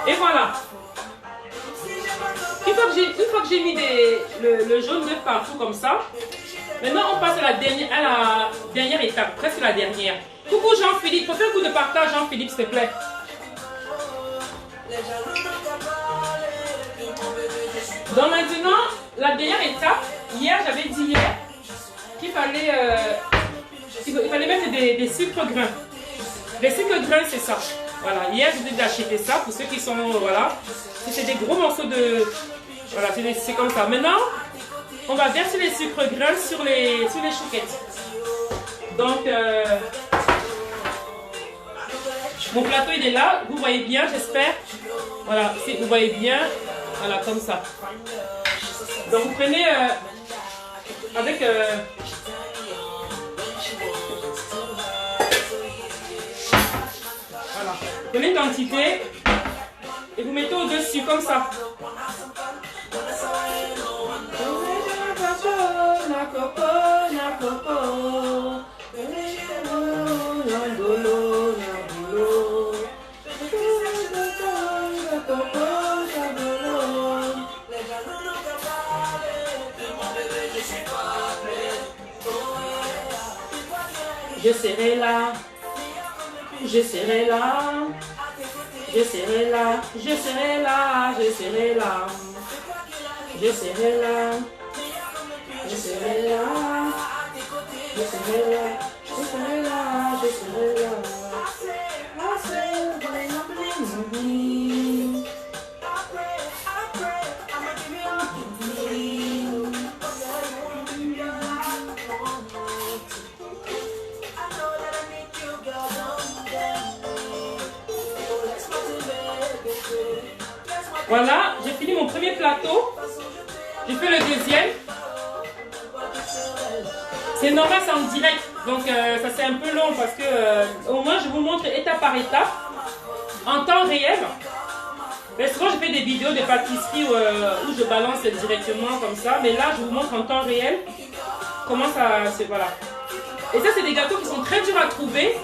Et voilà. Une fois que j'ai mis le jaune d'œuf partout comme ça, maintenant on passe à la dernière étape, presque la dernière. Coucou Jean-Philippe, faut faire un coup de partage Jean-Philippe s'il te plaît. Donc maintenant, la dernière étape, hier j'avais dit qu'il fallait, il fallait mettre des sucres grains. Les sucres grains c'est ça. Voilà, hier j'ai dit d'acheter ça pour ceux qui sont, voilà, c'est des gros morceaux de, voilà, c'est comme ça. Maintenant, on va verser les sucres grains sur les chouquettes. Donc, mon plateau il est là, vous voyez bien, j'espère. Voilà, si vous voyez bien, voilà, comme ça. Donc vous prenez avec voilà, prenez une quantité et vous mettez au-dessus comme ça. Je serai là, je serai là, je serai là, je serai là, je serai là, je serai là, je serai là, je serai là, je serai là, je serai là. Voilà, j'ai fini mon premier plateau. J'ai fait le deuxième. C'est normal, c'est en direct. Donc ça c'est un peu long parce que au moins je vous montre étape par étape. En temps réel. Mais souvent je fais des vidéos de pâtisserie où je balance directement comme ça. Mais là je vous montre en temps réel comment ça se... Voilà. Et ça c'est des gâteaux qui sont très durs à trouver.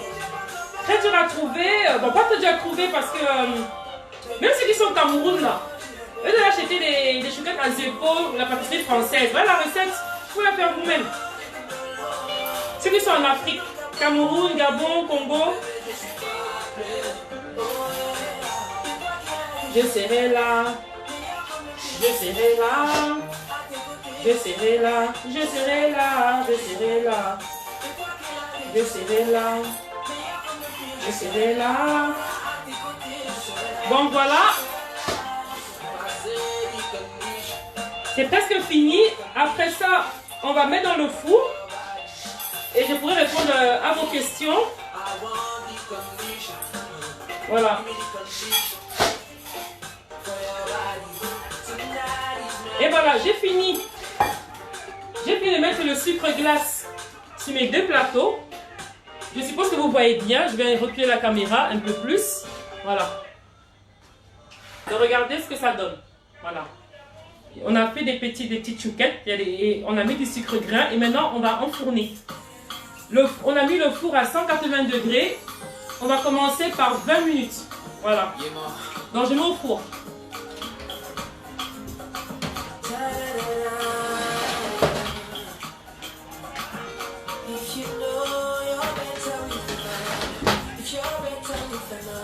Très durs à trouver. Bon, pas très durs à trouver parce que... même ceux qui sont au Cameroun là, eux doivent acheter des chouquettes à Zeppo, la pâtisserie française. Voilà la recette, vous pouvez la faire vous-même. Ceux qui sont en Afrique, Cameroun, Gabon, Congo. Je serai là, je serai là, je serai là, je serai là, je serai là, je serai là, je serai là. Bon voilà, c'est presque fini. Après ça, on va mettre dans le four et je pourrai répondre à vos questions. Voilà. Et voilà, j'ai fini. J'ai fini de mettre le sucre glace sur mes deux plateaux. Je suppose que vous voyez bien. Je vais reculer la caméra un peu plus. Voilà. De regarder ce que ça donne. Voilà. On a fait des petites chouquettes. Et on a mis du sucre grain. Et maintenant, on va enfourner. On a mis le four à 180 degrés. On va commencer par 20 minutes. Voilà. Donc, je mets au four.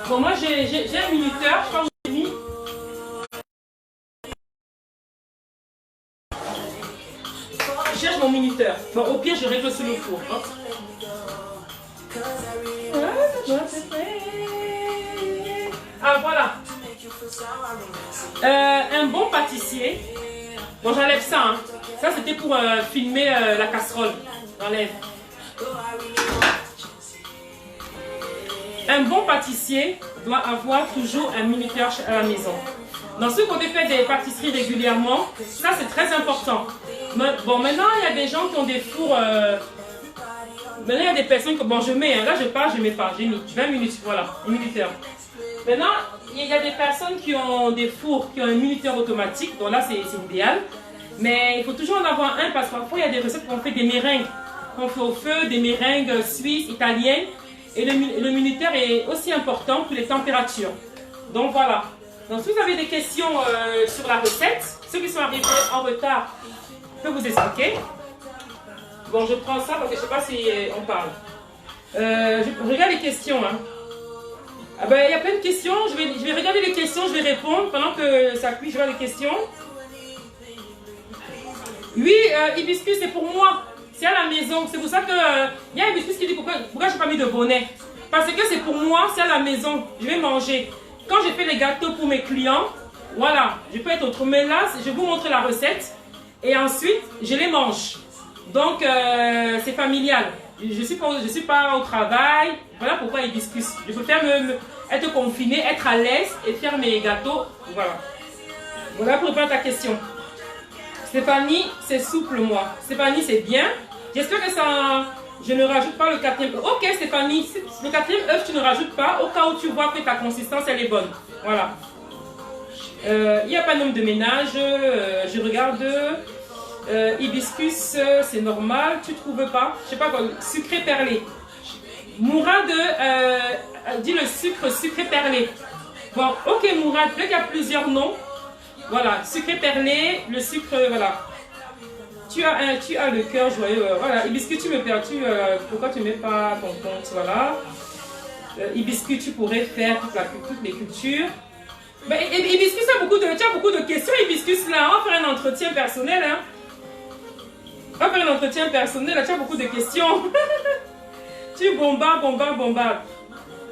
Bon, moi, j'ai un minuteur. Je pense que j'ai mis... Je cherche mon minuteur. Bon, au pire, je règle sur le four. Hein. Ah, voilà. Un bon pâtissier. Bon, j'enlève ça. Hein. Ça, c'était pour filmer la casserole. J'enlève. Un bon pâtissier doit avoir toujours un minuteur à la maison. Dans ceux qui ont fait des pâtisseries régulièrement, ça c'est très important. Bon, maintenant il y a des gens qui ont des fours. Maintenant il y a des personnes que, bon, je mets, hein, là je parle, je mets pas, j'ai mis 20 minutes, voilà, un minuteur. Maintenant, il y a des personnes qui ont des fours, qui ont un minuteur automatique. Donc là, c'est idéal. Mais il faut toujours en avoir un parce que parfois, il y a des recettes qu'on fait des meringues. Qu'on fait au feu, des meringues suisses, italiennes. Et le minuteur est aussi important pour les températures. Donc voilà. Donc si vous avez des questions sur la recette, ceux qui sont arrivés en retard, je peux vous expliquer. Bon, je prends ça parce que je ne sais pas si on parle. Je regarde les questions. Hein. Ah ben, il y a plein de questions. Je vais regarder les questions, je vais répondre pendant que ça cuit. Je regarde les questions. Oui, hibiscus, c'est pour moi. C'est à la maison. C'est pour ça que il y a hibiscus qui dit pourquoi je n'ai pas mis de bonnet. Parce que c'est pour moi, c'est à la maison. Je vais manger. Quand je fais les gâteaux pour mes clients, voilà, je peux être autre. Mais là, je vous montre la recette. Et ensuite, je les mange. Donc, c'est familial. Je suis pas au travail. Voilà pourquoi hibiscus. Je préfère être confinée, être à l'aise et faire mes gâteaux. Voilà. Voilà pour répondre à ta question. Stéphanie, c'est souple moi. Stéphanie, c'est bien. J'espère que ça... Je ne rajoute pas le 4e œuf. Ok Stéphanie, le 4e œuf, tu ne rajoutes pas au cas où tu vois que ta consistance, elle est bonne. Voilà. Il n'y a pas d'homme de ménage. Je regarde... hibiscus, c'est normal, tu trouves pas? Je sais pas quoi, sucré perlé. Mourad dit le sucré perlé. Bon, ok Mourad, peut-être qu'il y a plusieurs noms. Voilà, sucré perlé, le sucre, voilà. Tu as le cœur joyeux, voilà. Hibiscus, tu me perds, pourquoi tu ne mets pas ton compte, voilà. Hibiscus, tu pourrais faire toutes les cultures. Mais hibiscus, tu as beaucoup de questions, hibiscus, là. On va faire un entretien personnel, hein. On va faire un entretien personnel, là, tu as beaucoup de questions. Tu bombardes.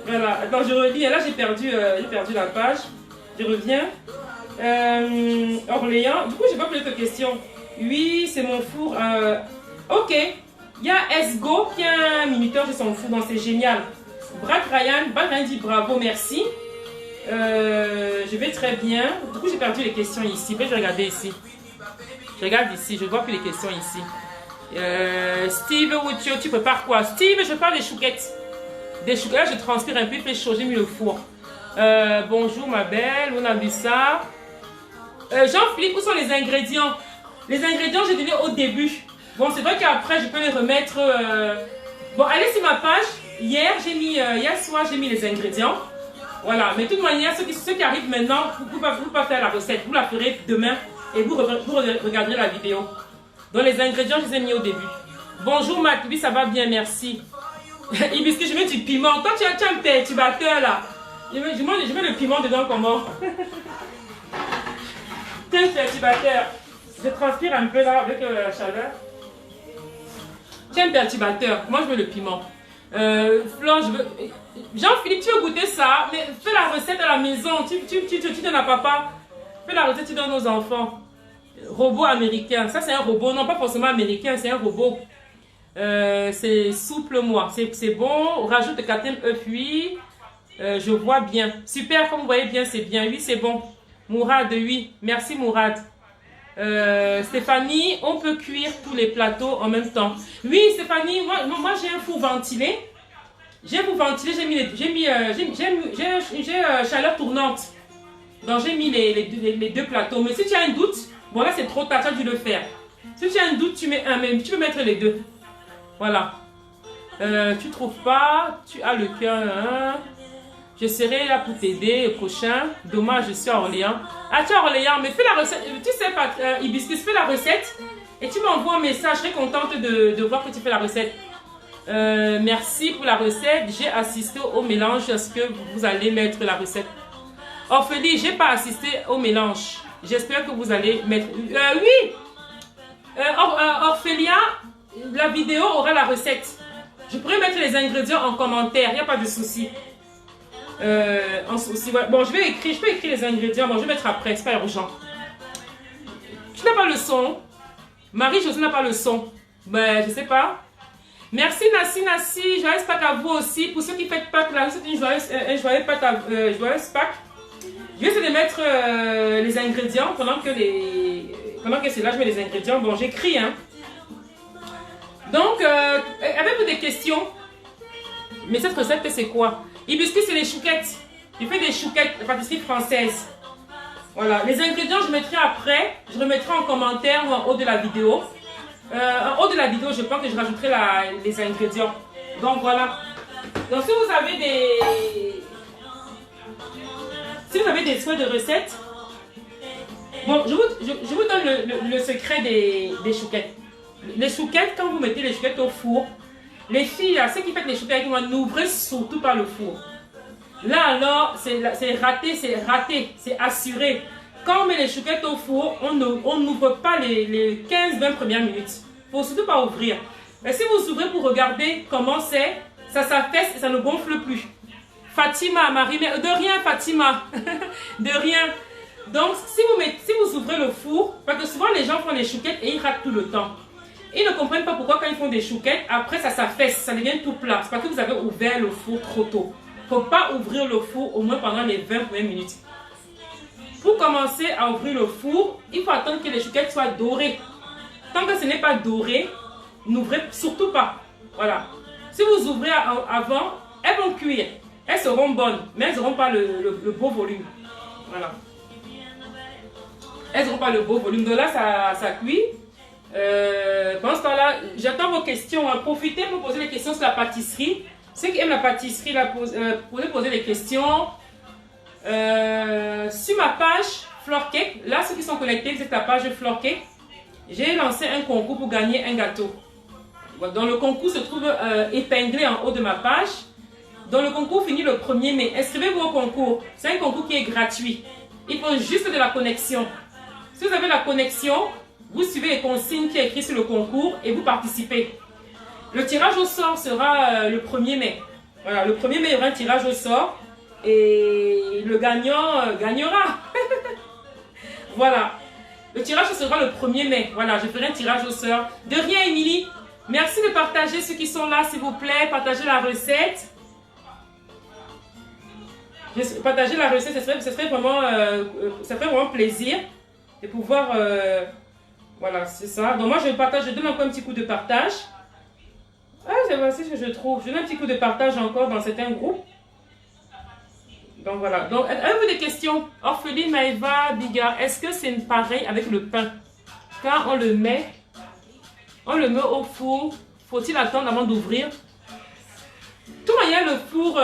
Voilà, attends, je relis. Là, j'ai perdu la page. Je reviens. Orléans. Du coup, j'ai pas posé de questions. Oui, c'est mon four. Ok. Il y a Esgo qui a un minuteur de son four, donc c'est génial. Brad Ryan dit bravo, merci. Je vais très bien. Du coup, j'ai perdu les questions ici. Je vais regarder ici. Je regarde ici, je ne vois plus les questions ici. Steve Woutio, tu prépares quoi? Steve, je prépare des chouquettes. Des chouquettes, je transpire un peu, il fait chaud, j'ai mis le four. Bonjour ma belle, on a vu ça. Jean-Philippe, où sont les ingrédients? Les ingrédients, j'ai donné au début. Bon, c'est vrai qu'après, je peux les remettre. Bon, allez sur ma page. Hier soir, j'ai mis les ingrédients. Voilà, mais de toute manière, ceux qui arrivent maintenant, vous ne pouvez pas faire la recette. Vous la ferez demain. Et vous regarderez la vidéo. Donc les ingrédients, je les ai mis au début. Bonjour Matt, oui ça va bien, merci. Hibiscus, je mets du piment. Toi tu as un perturbateur là. Je mets le piment dedans comment? Tu as un perturbateur. Je transpire un peu là avec la chaleur. Tu as un perturbateur. Moi je mets le piment. Jean-Philippe, tu veux goûter ça? Mais fais la recette à la maison. Tu donnes à papa. Fais la recette, tu donnes aux enfants. Robot américain. Ça, c'est un robot. Non, pas forcément américain, c'est un robot. C'est souple, moi. C'est bon. Rajoute le 4e œuf, oui. Je vois bien. Super, comme vous voyez bien, c'est bien. Oui, c'est bon. Mourad, oui. Merci, Mourad. Stéphanie, on peut cuire tous les plateaux en même temps. Oui, Stéphanie, moi j'ai un four ventilé. J'ai un four ventilé, j'ai chaleur tournante. Donc j'ai mis les deux plateaux. Mais si tu as un doute, bon là c'est trop tard, tu as dû le faire. Si tu as un doute, tu mets un, mais tu peux mettre les deux. Voilà. Tu trouves pas, tu as le cœur. Hein? Je serai là pour t'aider le prochain. Dommage, je suis à Orléans. Ah, tu es à Orléans, mais fais la recette. Tu sais pas, Hibiscus, fais la recette. Et tu m'envoies un message. Je serai contente de voir que tu fais la recette. Merci pour la recette. J'ai assisté au mélange. Est-ce que vous allez mettre la recette? Ophélie, j'ai pas assisté au mélange. J'espère que vous allez mettre... oui. Ophélia, la vidéo aura la recette. Je pourrais mettre les ingrédients en commentaire. Il n'y a pas de souci. Voilà. Bon, je peux écrire les ingrédients. Bon, je vais mettre après. C'est pas urgent. Tu n'as pas le son. Marie-Josée n'a pas le son. Ben, je sais pas. Merci Nassi. Joyeuse Pâques à vous aussi. Pour ceux qui fêtent Pâques, là, c'est une joyeuse Pâques. Je vais essayer de mettre les ingrédients pendant que c'est là, je mets les ingrédients. Bon, j'écris, hein. Donc, avez-vous des questions? Mais cette recette, c'est quoi? Hibiscus, c'est les chouquettes. Je fais des chouquettes de pâtisserie française. Voilà, les ingrédients je mettrai après, je remettrai en commentaire ou en haut de la vidéo. En haut de la vidéo, je pense que je rajouterai les ingrédients. Donc voilà. Donc si vous avez des souhaits de recettes, bon, je vous donne le secret des chouquettes. Les chouquettes, quand vous mettez les chouquettes au four, les filles, ceux qui font les chouquettes, n'ouvrez surtout pas le four. Là alors, c'est raté, c'est assuré. Quand on met les chouquettes au four, on n'ouvre pas les 15-20 premières minutes. Il ne faut surtout pas ouvrir. Mais si vous ouvrez pour regarder comment c'est, ça s'affaisse et ça ne gonfle plus. Fatima, Marie, mais de rien Fatima, de rien. Donc si vous ouvrez le four, parce que souvent les gens font les chouquettes et ils ratent tout le temps. Ils ne comprennent pas pourquoi quand ils font des chouquettes, après ça s'affaisse, ça devient tout plat. C'est parce que vous avez ouvert le four trop tôt. Il ne faut pas ouvrir le four au moins pendant les 20 premières minutes. Pour commencer à ouvrir le four, il faut attendre que les chouquettes soient dorées. Tant que ce n'est pas doré, n'ouvrez surtout pas. Voilà. Si vous ouvrez avant, elles vont cuire. Elles seront bonnes, mais elles n'auront pas le beau volume. Voilà. Elles n'auront pas le beau volume. Donc là, ça cuit. Pendant ce temps-là, j'attends vos questions. Profitez pour poser des questions sur la pâtisserie. Ceux qui aiment la pâtisserie, poser des questions. Sur ma page Flore Cake, là, ceux qui sont connectés, c'est la page Flore Cake. J'ai lancé un concours pour gagner un gâteau. Dans le concours se trouve épinglé en haut de ma page. Dans le concours finit le 1er mai. Inscrivez-vous au concours. C'est un concours qui est gratuit. Il faut juste de la connexion. Si vous avez la connexion, vous suivez les consignes qui sont écrites sur le concours et vous participez. Le tirage au sort sera le 1er mai. Voilà, le 1er mai, il y aura un tirage au sort et le gagnant gagnera. Voilà. Le tirage sera le 1er mai. Voilà, je ferai un tirage au sort. De rien, Émilie. Merci de partager ceux qui sont là, s'il vous plaît. Partagez la recette. Partager la recette, ça ferait vraiment plaisir de pouvoir... voilà, c'est ça. Donc moi, je partage, je donne encore un petit coup de partage. Ah, c'est ce que je trouve. Je donne un petit coup de partage encore dans certains groupes. Donc voilà. Donc, avez-vous des questions? Orpheline, Maëva, Biga, est-ce que c'est pareil avec le pain? Quand on le met au four, faut-il attendre avant d'ouvrir? Tout manière, le four,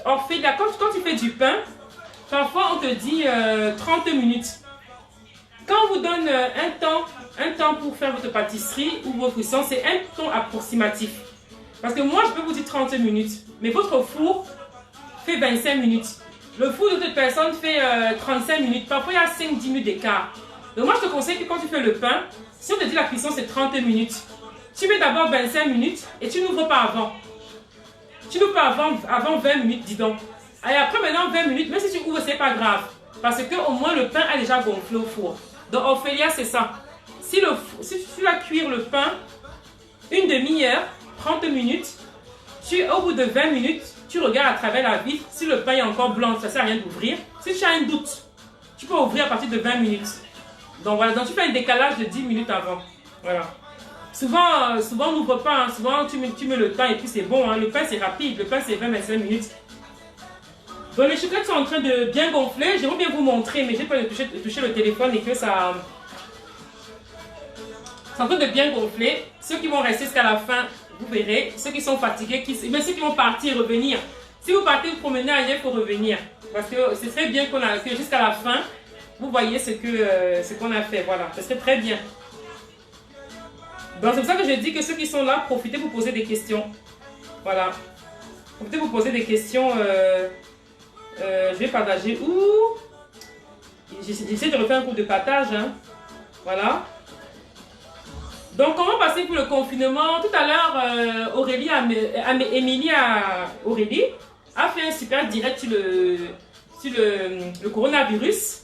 Orpheline, quand tu fais du pain, parfois on te dit 30 minutes. Quand on vous donne un temps pour faire votre pâtisserie ou vos cuissons, c'est un temps approximatif. Parce que moi, je peux vous dire 30 minutes, mais votre four fait 25 minutes. Le four de toute personne fait 35 minutes. Parfois, il y a 5-10 minutes d'écart. Donc moi, je te conseille que quand tu fais le pain, si on te dit la cuisson, c'est 30 minutes, tu mets d'abord 25 minutes et tu n'ouvres pas avant. Tu n'ouvres pas avant 20 minutes, dis donc. Et après, maintenant, 20 minutes, même si tu ouvres, c'est pas grave. Parce que au moins, le pain a déjà gonflé au four. Donc, Ophélia, c'est ça. Si tu vas cuire le pain, une demi-heure, 30 minutes, au bout de 20 minutes, tu regardes à travers la vitre. Si le pain est encore blanc, ça ne sert à rien d'ouvrir. Si tu as un doute, tu peux ouvrir à partir de 20 minutes. Donc voilà, donc tu fais un décalage de 10 minutes avant. Voilà. Souvent on n'ouvre pas. Hein. Souvent, tu mets le temps et puis c'est bon. Hein. Le pain, c'est rapide. Le pain, c'est 20-25 minutes. Donc les chouquettes sont en train de bien gonfler. J'aimerais bien vous montrer, mais j'ai pas touché le téléphone et que ça... C'est en train de bien gonfler. Ceux qui vont rester jusqu'à la fin, vous verrez. Ceux qui sont fatigués, mais ceux qui vont partir, revenir. Si vous partez vous promener ailleurs, il faut revenir. Parce que c'est très bien que jusqu'à la fin, vous voyez ce qu'on a fait. Voilà, ce serait très bien. Donc c'est pour ça que je dis que ceux qui sont là, profitez pour poser des questions. Voilà. Profitez pour poser des questions. Je vais partager où? J'essaie de refaire un coup de partage. Hein. Voilà. Donc, comment passer pour le confinement? Tout à l'heure, Émilie Aurélie a fait un super direct sur le coronavirus.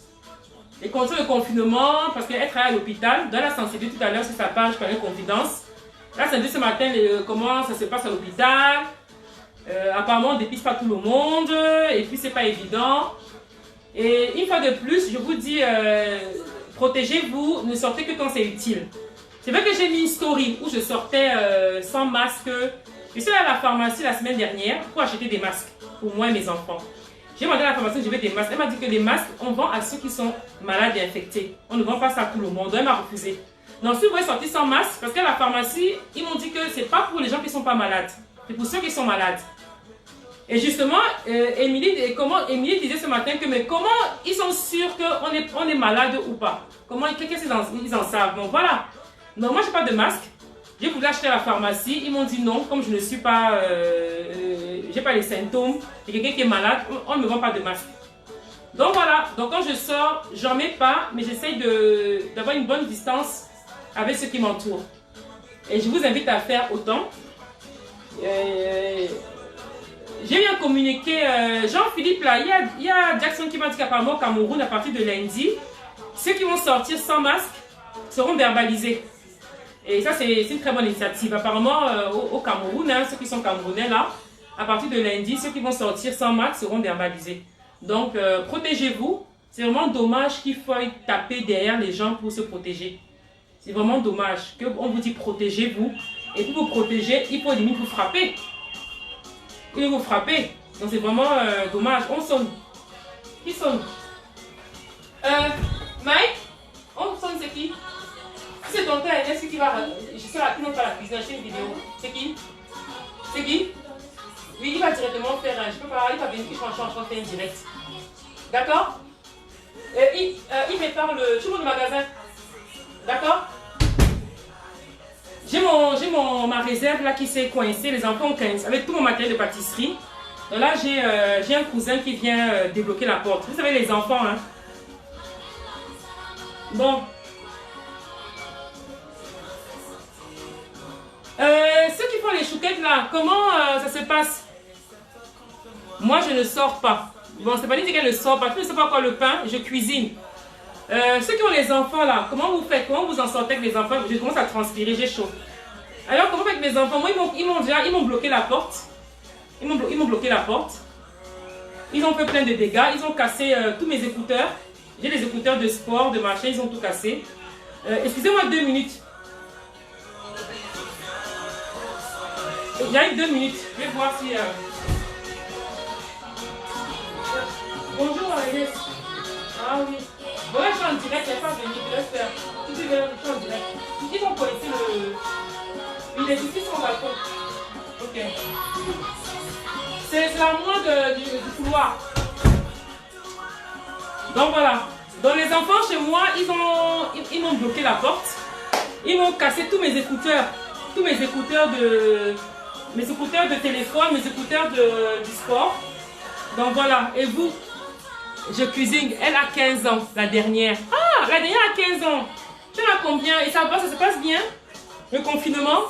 Les conditions de confinement, parce qu'elle travaille à l'hôpital. Dans la sensibilité tout à l'heure sur sa page, par une confidence. Là, c'est dit ce matin comment ça se passe à l'hôpital. Apparemment, on ne dépiste pas tout le monde. Et puis, c'est pas évident. Et une fois de plus, je vous dis, protégez-vous, ne sortez que quand c'est utile. C'est vrai que j'ai mis une story où je sortais sans masque. Je suis allée à la pharmacie la semaine dernière pour acheter des masques pour moi et mes enfants. J'ai demandé à la pharmacienne, je veux des masques. Elle m'a dit que les masques, on vend à ceux qui sont malades et infectés. On ne vend pas ça à tout le monde. Elle m'a refusé. Donc, si vous voulez sortir sans masque, parce qu'à la pharmacie, ils m'ont dit que c'est pas pour les gens qui ne sont pas malades. C'est pour ceux qui sont malades. Et justement, Émilie disait ce matin que mais comment ils sont sûrs qu'on est malade ou pas? Qu'est-ce qu'ils en savent? Donc voilà. Non, moi, je n'ai pas de masque. J'ai voulu acheter à la pharmacie. Ils m'ont dit non, comme je ne suis pas... j'ai pas les symptômes. Et quelqu'un qui est malade, on ne me vend pas de masque. Donc voilà. Donc quand je sors, j'en mets pas, mais j'essaye d'avoir une bonne distance avec ceux qui m'entourent. Et je vous invite à faire autant. J'ai eu un communiqué, Jean-Philippe là, il y a Jackson qui m'a dit qu'apparemment au Cameroun, à partir de lundi, ceux qui vont sortir sans masque seront verbalisés. Et ça, c'est une très bonne initiative. Apparemment, au Cameroun, hein, ceux qui sont camerounais là, à partir de lundi, ceux qui vont sortir sans masque seront verbalisés. Donc, protégez-vous. C'est vraiment dommage qu'il faut taper derrière les gens pour se protéger. C'est vraiment dommage qu'on vous dit protégez-vous. Et pour vous protéger, il faut limite vous frapper. Il vous frapper. Donc, c'est vraiment dommage. On sonne. Qui sonne? Mike? On sonne, c'est qui? C'est ton père, est-ce qu'il va... Je sais là, qui n'ont pas la cuisine, j'ai une vidéo. C'est qui? C'est qui? Oui, il va directement faire un... Je peux pas... Il va venir, il va faire un direct. D'accord? Il prépare le... Je vous le magasin. D'accord? J'ai ma réserve là qui s'est coincée. Les enfants ont coincé avec tout mon matériel de pâtisserie. Donc là, j'ai un cousin qui vient débloquer la porte. Vous savez, les enfants, hein? Bon. Ceux qui font les chouquettes là, comment ça se passe? Moi, je ne sors pas. Bon, c'est pas dit qu'elle ne sort pas. Je ne sais pas quoi le pain, je cuisine. Ceux qui ont les enfants là, comment vous faites? Comment vous en sortez avec les enfants? Je commence à transpirer, j'ai chaud. Alors, comment avec mes enfants? Moi, ils m'ont bloqué la porte. Ils m'ont bloqué la porte. Ils ont fait plein de dégâts. Ils ont cassé tous mes écouteurs. J'ai des écouteurs de sport, de marché, ils ont tout cassé. Excusez-moi 2 minutes. J'arrive 2 minutes. Je vais voir si... Bonjour Agnès. Ah oui. Bon là je suis en direct, il n'y a pas de venir, je laisse faire. Si tu veux, je suis en direct. Ils vont pointer le... Il est ici sur le balcon. Ok. C'est la moindre du couloir. Donc voilà. Donc les enfants chez moi, ils m'ont bloqué la porte. Ils m'ont cassé tous mes écouteurs. Tous mes écouteurs de... Mes écouteurs de téléphone, mes écouteurs du sport. Donc voilà. Et vous? Je cuisine. Elle a 15 ans, la dernière. Ah, la dernière a 15 ans. Tu en as combien? Et ça se passe bien? Le confinement?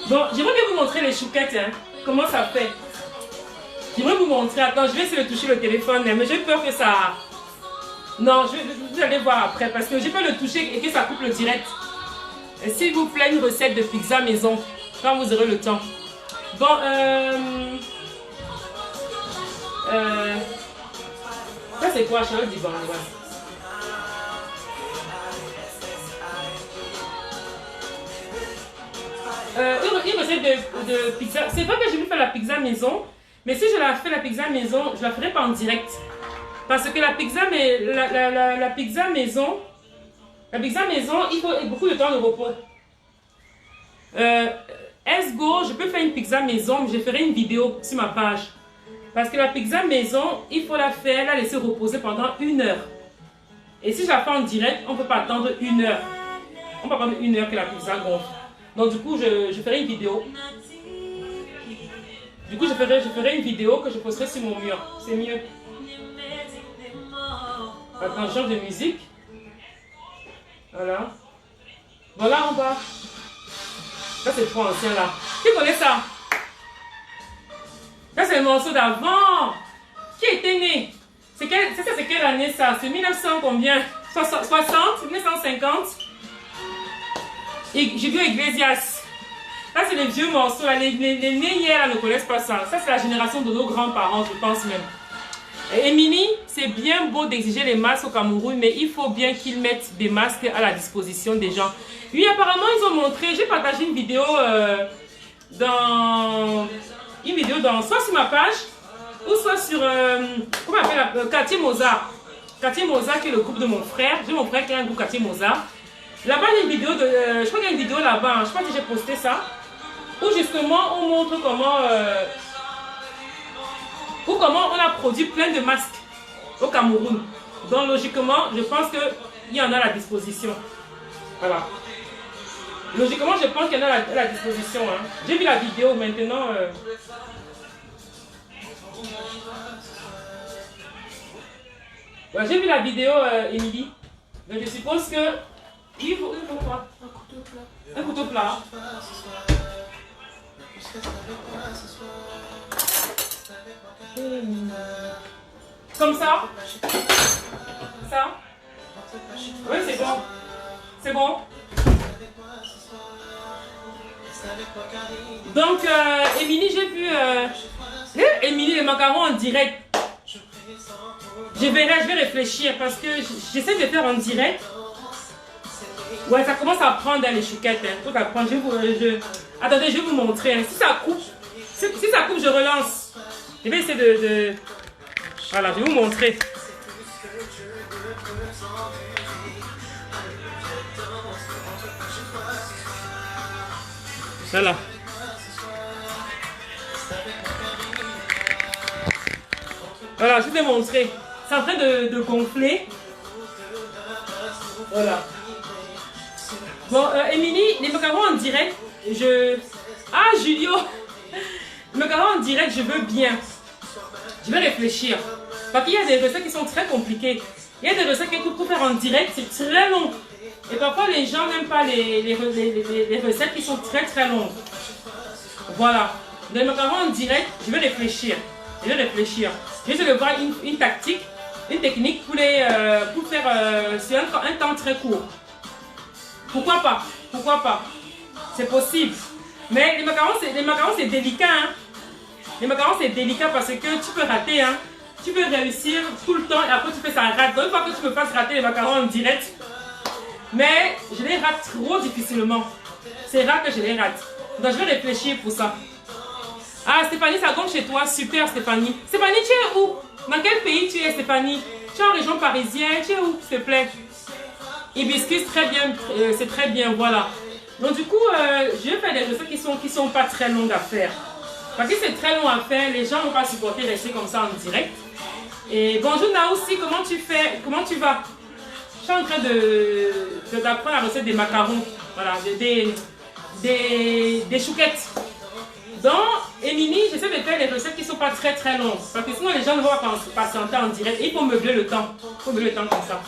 Bon, j'aimerais bien vous montrer les chouquettes. Hein. Comment ça fait? J'aimerais vous montrer. Attends, je vais essayer de toucher le téléphone. Mais j'ai peur que ça... Non, vous allez voir après. Parce que j'ai peur de le toucher et que ça coupe le direct. S'il vous plaît, une recette de pizza maison. Quand vous aurez le temps. Bon, ça c'est quoi? Charlotte dit bon, ouais. Une recette de pizza. C'est vrai que j'ai voulu faire la pizza maison. Mais si je la fais la pizza maison, je la ferai pas en direct. Parce que la pizza maison, il faut beaucoup de temps de repos. Esgo, je peux faire une pizza maison, mais je ferai une vidéo sur ma page. Parce que la pizza maison, il faut la faire, la laisser reposer pendant 1 heure. Et si je la fais en direct, on ne peut pas attendre 1 heure. On peut attendre 1 heure que la pizza gonfle. Donc du coup, je ferai une vidéo. Du coup, je ferai une vidéo que je posterai sur mon mur. C'est mieux. Attends, je change de musique. Voilà. Voilà en bas. Ça, c'est trop ancien là. Qui connaît ça? Ça, c'est le morceau d'avant. Qui était né? C'est quelle année ça? C'est 1900 combien? 60? 1950? Et Julio Iglesias. Ça, c'est les vieux morceaux. Là. Les nés hier là, ne connaissent pas ça. Ça, c'est la génération de nos grands-parents, je pense même. Émilie, c'est bien beau d'exiger les masques au Cameroun, mais il faut bien qu'ils mettent des masques à la disposition des gens. Oui, apparemment, ils ont montré, j'ai partagé une vidéo dans une vidéo soit sur ma page, ou soit sur, comment on appelle, Quartier Mozart. Quartier Mozart qui est le groupe de mon frère. J'ai mon frère qui a un groupe Quartier Mozart. Là-bas, il y a une vidéo, je crois qu'il y a une vidéo là-bas, je sais pas si j'ai posté ça, où justement on montre comment on a produit plein de masques au Cameroun. Donc logiquement, je pense qu'il y en a à la disposition. Voilà. Logiquement, je pense qu'il y en a à la disposition. Hein. J'ai vu la vidéo maintenant. Ouais, j'ai vu la vidéo, Émilie. Donc je suppose que il faut quoi? Un couteau plat. Un couteau plat. Comme ça. Ça. Oui, c'est bon. C'est bon. Donc, Émilie, j'ai vu Émilie, les macarons en direct. Je vais réfléchir parce que j'essaie de faire en direct. Ouais, ça commence à prendre les chouquettes. Hein. Faut apprendre. Attendez, je vais vous montrer. Hein. Si ça coupe, je relance. Je vais essayer de... Voilà, je vais vous montrer. Voilà. Voilà, je vais montrer. C'est en train de gonfler. Voilà. Bon, Émilie, les macarons en direct, Ah, Julio! Les macarons en direct, je veux bien. Je vais réfléchir. Parce qu'il y a des recettes qui sont très compliquées. Il y a des recettes que pour faire en direct, c'est très long. Et parfois, les gens n'aiment pas les recettes qui sont très très longues. Voilà. Les macarons en direct, je vais réfléchir. Je vais réfléchir. Je vais voir une tactique, une technique pour faire sur un temps très court. Pourquoi pas? Pourquoi pas? C'est possible. Mais les macarons, c'est délicat. Hein? Les macarons, c'est délicat parce que tu peux rater. Hein? Tu peux réussir tout le temps et après tu fais ça rate. Donc, une fois que tu me fasses rater les macarons en direct, mais je les rate trop difficilement. C'est rare que je les rate. Donc, je vais réfléchir pour ça. Ah, Stéphanie, ça compte chez toi. Super, Stéphanie. Stéphanie, tu es où? Dans quel pays tu es, Stéphanie? Tu es en région parisienne. Tu es où, s'il te plaît? Hibiscus, très bien. C'est très bien, voilà. Donc, du coup, je vais faire des recettes qui sont pas très longues à faire. Parce que c'est très long à faire. Les gens ne vont pas supporter rester comme ça en direct. Et bonjour, Naoussi, comment tu fais? Comment tu vas? Je suis en train d'apprendre la recette des macarons. Voilà, des chouquettes. Donc, Émilie, j'essaie de faire des recettes qui ne sont pas très très longues. Parce que sinon, les gens ne vont pas patienter en direct. Et il faut meubler le temps. Il faut meubler le temps comme ça.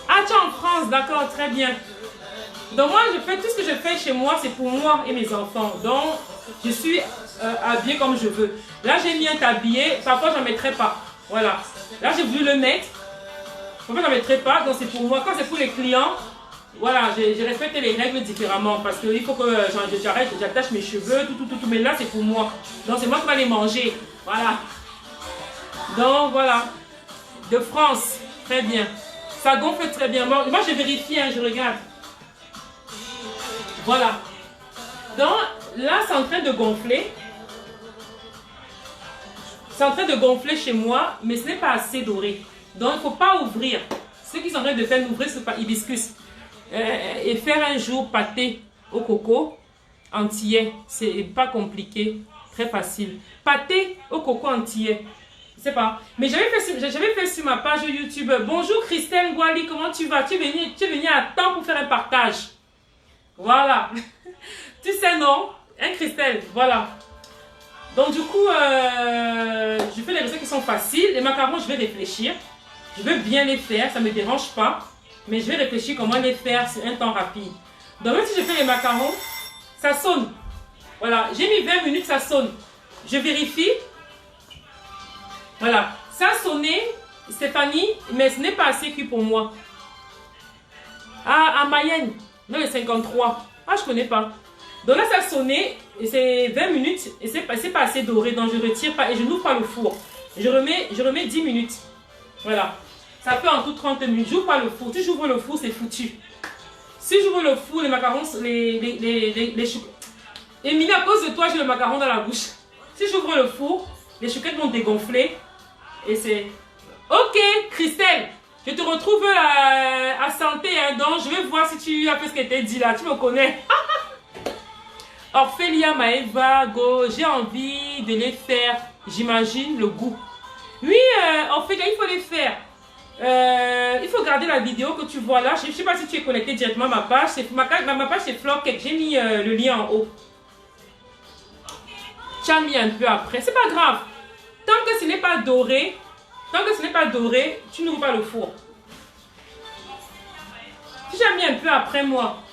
Ah, tu es en France, d'accord, très bien. Donc, moi, je fais tout ce que je fais chez moi, c'est pour moi et mes enfants. Donc, je suis habillée comme je veux. Là, j'ai mis un tablier. Parfois, je n'en mettrai pas. Voilà. Là, j'ai voulu le mettre. Parfois, je n'en mettrai pas. Donc, c'est pour moi. Quand c'est pour les clients, voilà, j'ai respecté les règles différemment. Parce qu'il faut que j'arrête, j'attache mes cheveux, tout. Mais là, c'est pour moi. Donc, c'est moi qui vais les manger. Voilà. Donc, voilà. De France. Très bien. Ça gonfle très bien. Moi, je vérifie, hein, je regarde. Voilà. Donc, là, c'est en train de gonfler. C'est en train de gonfler chez moi, mais ce n'est pas assez doré. Donc, il ne faut pas ouvrir. Ceux qui sont en train de faire ouvrir, c'est pas hibiscus. Et faire un jour pâté au coco antillais. C'est pas compliqué. Très facile. Pâté au coco antillais. Je sais pas. Mais j'avais fait sur ma page YouTube. Bonjour Christelle Gwali, comment tu vas? Tu es venue à temps pour faire un partage. Voilà. Tu sais, non? Hein, Christelle? Voilà. Donc, du coup, je fais des recettes qui sont faciles. Les macarons, je vais réfléchir. Je veux bien les faire, ça ne me dérange pas. Mais je vais réfléchir comment les faire sur un temps rapide. Donc, même si je fais les macarons, ça sonne. Voilà. J'ai mis 20 minutes, ça sonne. Je vérifie. Voilà. Ça a sonné, Stéphanie, mais ce n'est pas assez cuit pour moi. Ah, à Mayenne. Non, le 53. Ah, je ne connais pas. Donc là, ça a sonné, et c'est 20 minutes, et c'est pas assez doré, donc je retire pas, et je n'ouvre pas le four. Je remets 10 minutes. Voilà. Ça fait en tout 30 minutes. J'ouvre pas le four. Si j'ouvre le four, c'est foutu. Si j'ouvre le four, les macarons, les choux. Émilie, à cause de toi, j'ai le macaron dans la bouche. si j'ouvre le four, les chouquettes vont dégonfler. Et c'est... Ok, Christelle, je te retrouve à santé, hein, donc je vais voir si tu as fait ce qu'elle t'a dit là. Tu me connais. Ophélia, Maëva, Go, j'ai envie de les faire. J'imagine le goût. Oui, Ophélia, il faut les faire. Il faut regarder la vidéo que tu vois là. Je ne sais pas si tu es connecté directement à ma page. Ma page c'est Florcake. J'ai mis le lien en haut. Tu as mis un peu après. C'est pas grave. Tant que ce n'est pas doré, tu n'ouvres pas le four. Si j'ai mis un peu après moi,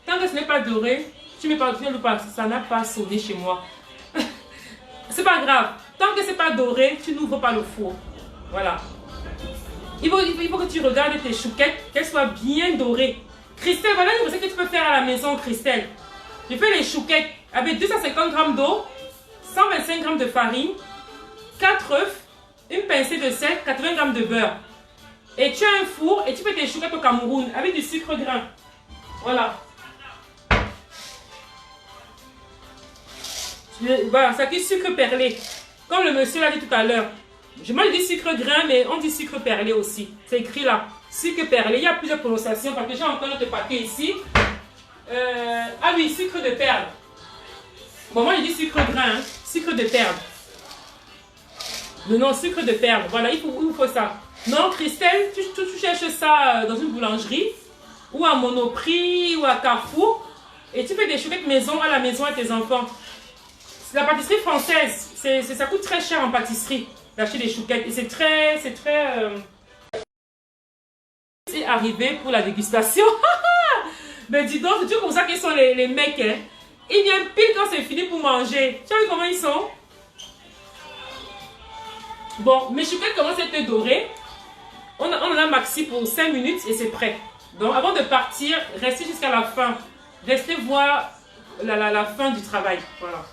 tant que ce n'est pas doré, tu ne l'ouvres pas. Ça n'a pas sonné chez moi. C'est pas grave. Tant que ce n'est pas doré, tu n'ouvres pas le four. Voilà. Il faut que tu regardes tes chouquettes, qu'elles soient bien dorées. Christelle, voilà une recette que tu peux faire à la maison, Christelle. Je fais les chouquettes avec 250 g d'eau, 125 g de farine, 4 œufs, une pincée de sel, 80 g de beurre. Et tu as un four et tu fais tes chouquettes au Cameroun avec du sucre grain. Voilà. Voilà, ça dit sucre perlé. Comme le monsieur l'a dit tout à l'heure. Moi je dis sucre grain, mais on dit sucre perlé aussi. C'est écrit là. Sucre perlé. Il y a plusieurs prononciations parce que j'ai encore notre paquet ici. Ah oui, sucre de perle. Bon, moi je dis sucre grain, hein. Sucre de perle. Non, sucre de perle. Voilà, il faut ça. Non, Christelle, tu cherches ça dans une boulangerie ou à Monoprix ou à Carrefour et tu fais des chouquettes maison à la maison à tes enfants. C'est la pâtisserie française. Ça coûte très cher en pâtisserie d'acheter des chouquettes. Et c'est très... C'est arrivé pour la dégustation. Mais dis donc, c'est toujours comme ça qu'ils sont les mecs. Hein. Ils viennent pile quand c'est fini pour manger. Tu as vu comment ils sont? Bon, mes chouquettes commencent à être dorées. On en a maxi pour 5 minutes et c'est prêt. Donc avant de partir, restez jusqu'à la fin. Restez voir la fin du travail. Voilà.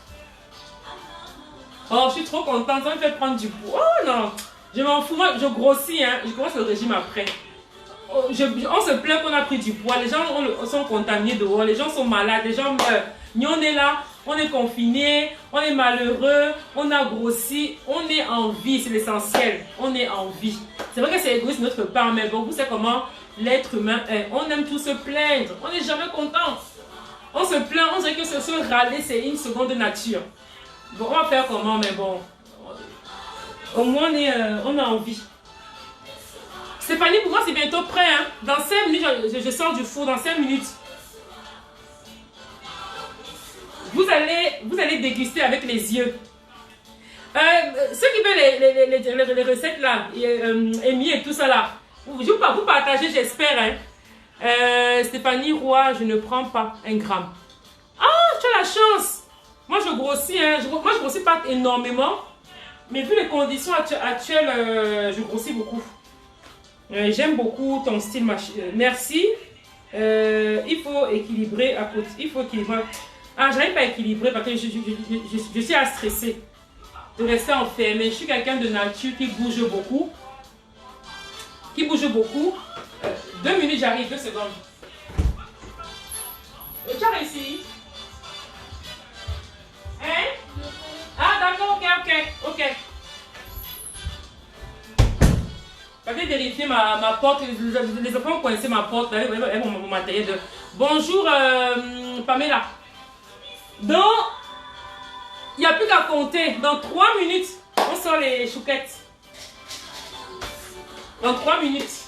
Oh, je suis trop contente. Ça me fait prendre du poids. Oh non, je m'en fous. Moi, je grossis. Hein. Je commence le régime après. Oh, on se plaint qu'on a pris du poids. Les gens sont contaminés dehors. Les gens sont malades. Les gens meurent. Nous, on est là. On est confinés. On est malheureux. On a grossi. On est en vie. C'est l'essentiel. On est en vie. C'est vrai que c'est égoïste de notre part. Mais bon, vous savez comment l'être humain est. On aime tout se plaindre. On n'est jamais content. On se plaint. On dirait que se râler, c'est une seconde nature. Bon, on va faire comment, mais bon. Au moins, on a envie. Stéphanie, pour moi, c'est bientôt prêt. Hein. Dans 5 minutes, je sors du four. Dans 5 minutes. Vous allez déguster avec les yeux. Ceux qui veulent les recettes là, Amy et tout ça là, vous partagez, j'espère. Hein. Stéphanie Roy, je ne prends pas 1 gramme. Ah, tu as la chance. Moi, je grossis. Hein. Moi, je grossis pas énormément. Mais vu les conditions actuelles, je grossis beaucoup. J'aime beaucoup ton style. Merci. Il faut équilibrer à côté. Il faut équilibrer. Ah, j'arrive pas à équilibrer parce que je suis à stresser de rester enfermée. Je suis quelqu'un de nature qui bouge beaucoup. 2 minutes, j'arrive, 2 secondes. Tu as réussi? Hein? Ah, d'accord, ok. J'avais vérifié ma porte. Les enfants ont coincé ma porte avec mon matériel de... Bonjour, Pamela. Donc, il n'y a plus qu'à compter. Dans 3 minutes, on sort les chouquettes. Dans 3 minutes.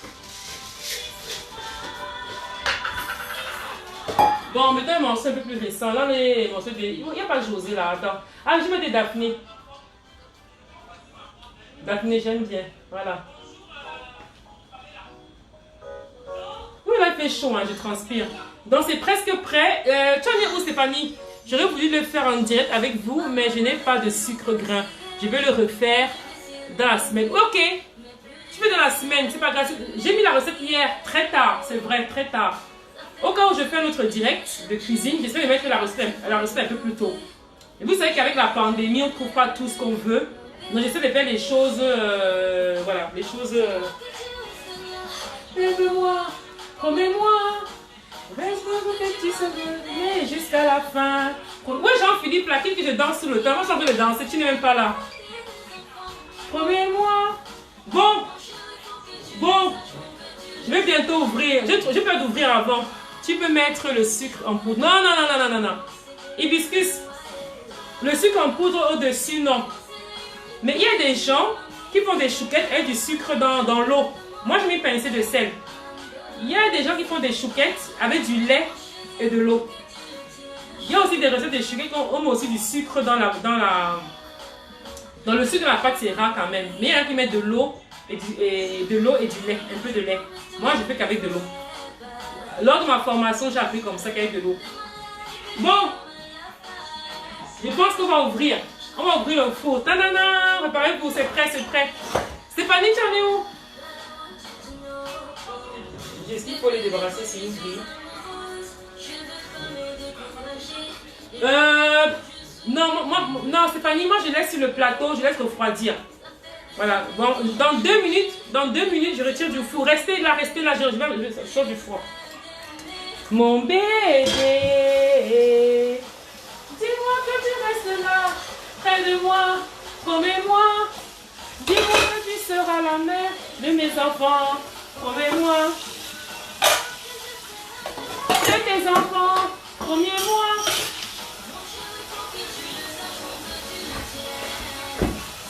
Bon, mettons un morceau un peu plus récent. Là, les morceaux de... Il n'y a pas José là. Attends. Ah, je mets des Daphné. Daphné, j'aime bien. Voilà. Oui, là, il fait chaud. Hein, je transpire. Donc, c'est presque prêt. Tu en es où, Stéphanie? J'aurais voulu le faire en direct avec vous, mais je n'ai pas de sucre grain. Je vais le refaire dans la semaine. Ok. Tu fais dans la semaine. C'est pas grave. J'ai mis la recette hier. Très tard. C'est vrai, très tard. Au cas où je fais un autre direct de cuisine, j'essaie de mettre la recette un peu plus tôt. Et vous savez qu'avec la pandémie, on ne trouve pas tout ce qu'on veut. Donc j'essaie de faire les choses, voilà, les choses... Aime-moi, promets-moi, Mais jusqu'à la fin. Ouais, Jean-Philippe, là, que je danse tout le temps. Moi, j'ai envie de danser, tu n'es même pas là. Promets-moi. Bon. Je vais bientôt ouvrir. Je peux t'ouvrir avant. Tu peux mettre le sucre en poudre. Non. Hibiscus. Le sucre en poudre au-dessus, non. Mais il y a des gens qui font des chouquettes avec du sucre dans l'eau. Moi, je mets une pincée de sel. Il y a des gens qui font des chouquettes avec du lait et de l'eau. Il y a aussi des recettes de chouquettes qui ont aussi du sucre dans le sucre de la pâte, c'est rare quand même. Mais il y en a qui mettent de l'eau et du lait, un peu de lait. Moi, je fais qu'avec de l'eau. Lors de ma formation, j'ai appris comme ça qu'avec de l'eau. Bon, je pense qu'on va ouvrir. On va ouvrir le four. Tanana, préparez-vous, c'est prêt. Stéphanie, tu en es où? Est-ce qu'il faut les débarrasser, c'est une grille. Non, Stéphanie, moi je laisse sur le plateau, je laisse refroidir. Voilà, bon, dans 2 minutes, je retire du four. Restez là, je change du four. Mon bébé, dis-moi que tu restes là, près de moi, promets-moi. Dis-moi que tu seras la mère de mes enfants, promets-moi. De tes enfants, promets-moi.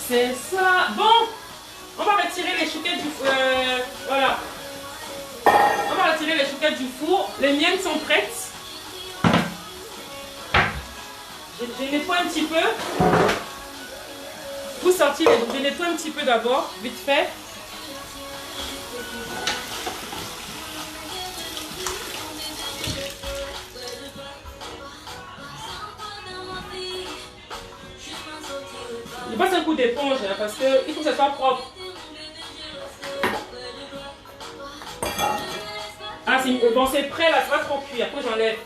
C'est ça. Bon, on va retirer les chouquettes du four. Voilà. On va retirer les chouquettes du four. Les miennes sont prêtes. Je nettoie un petit peu. Vous sortez, je nettoie un petit peu d'abord, vite fait. Je passe un coup d'éponge parce qu'il faut que ça soit propre. Ah, bon, c'est prêt là, ça va trop cuire. Après, j'enlève.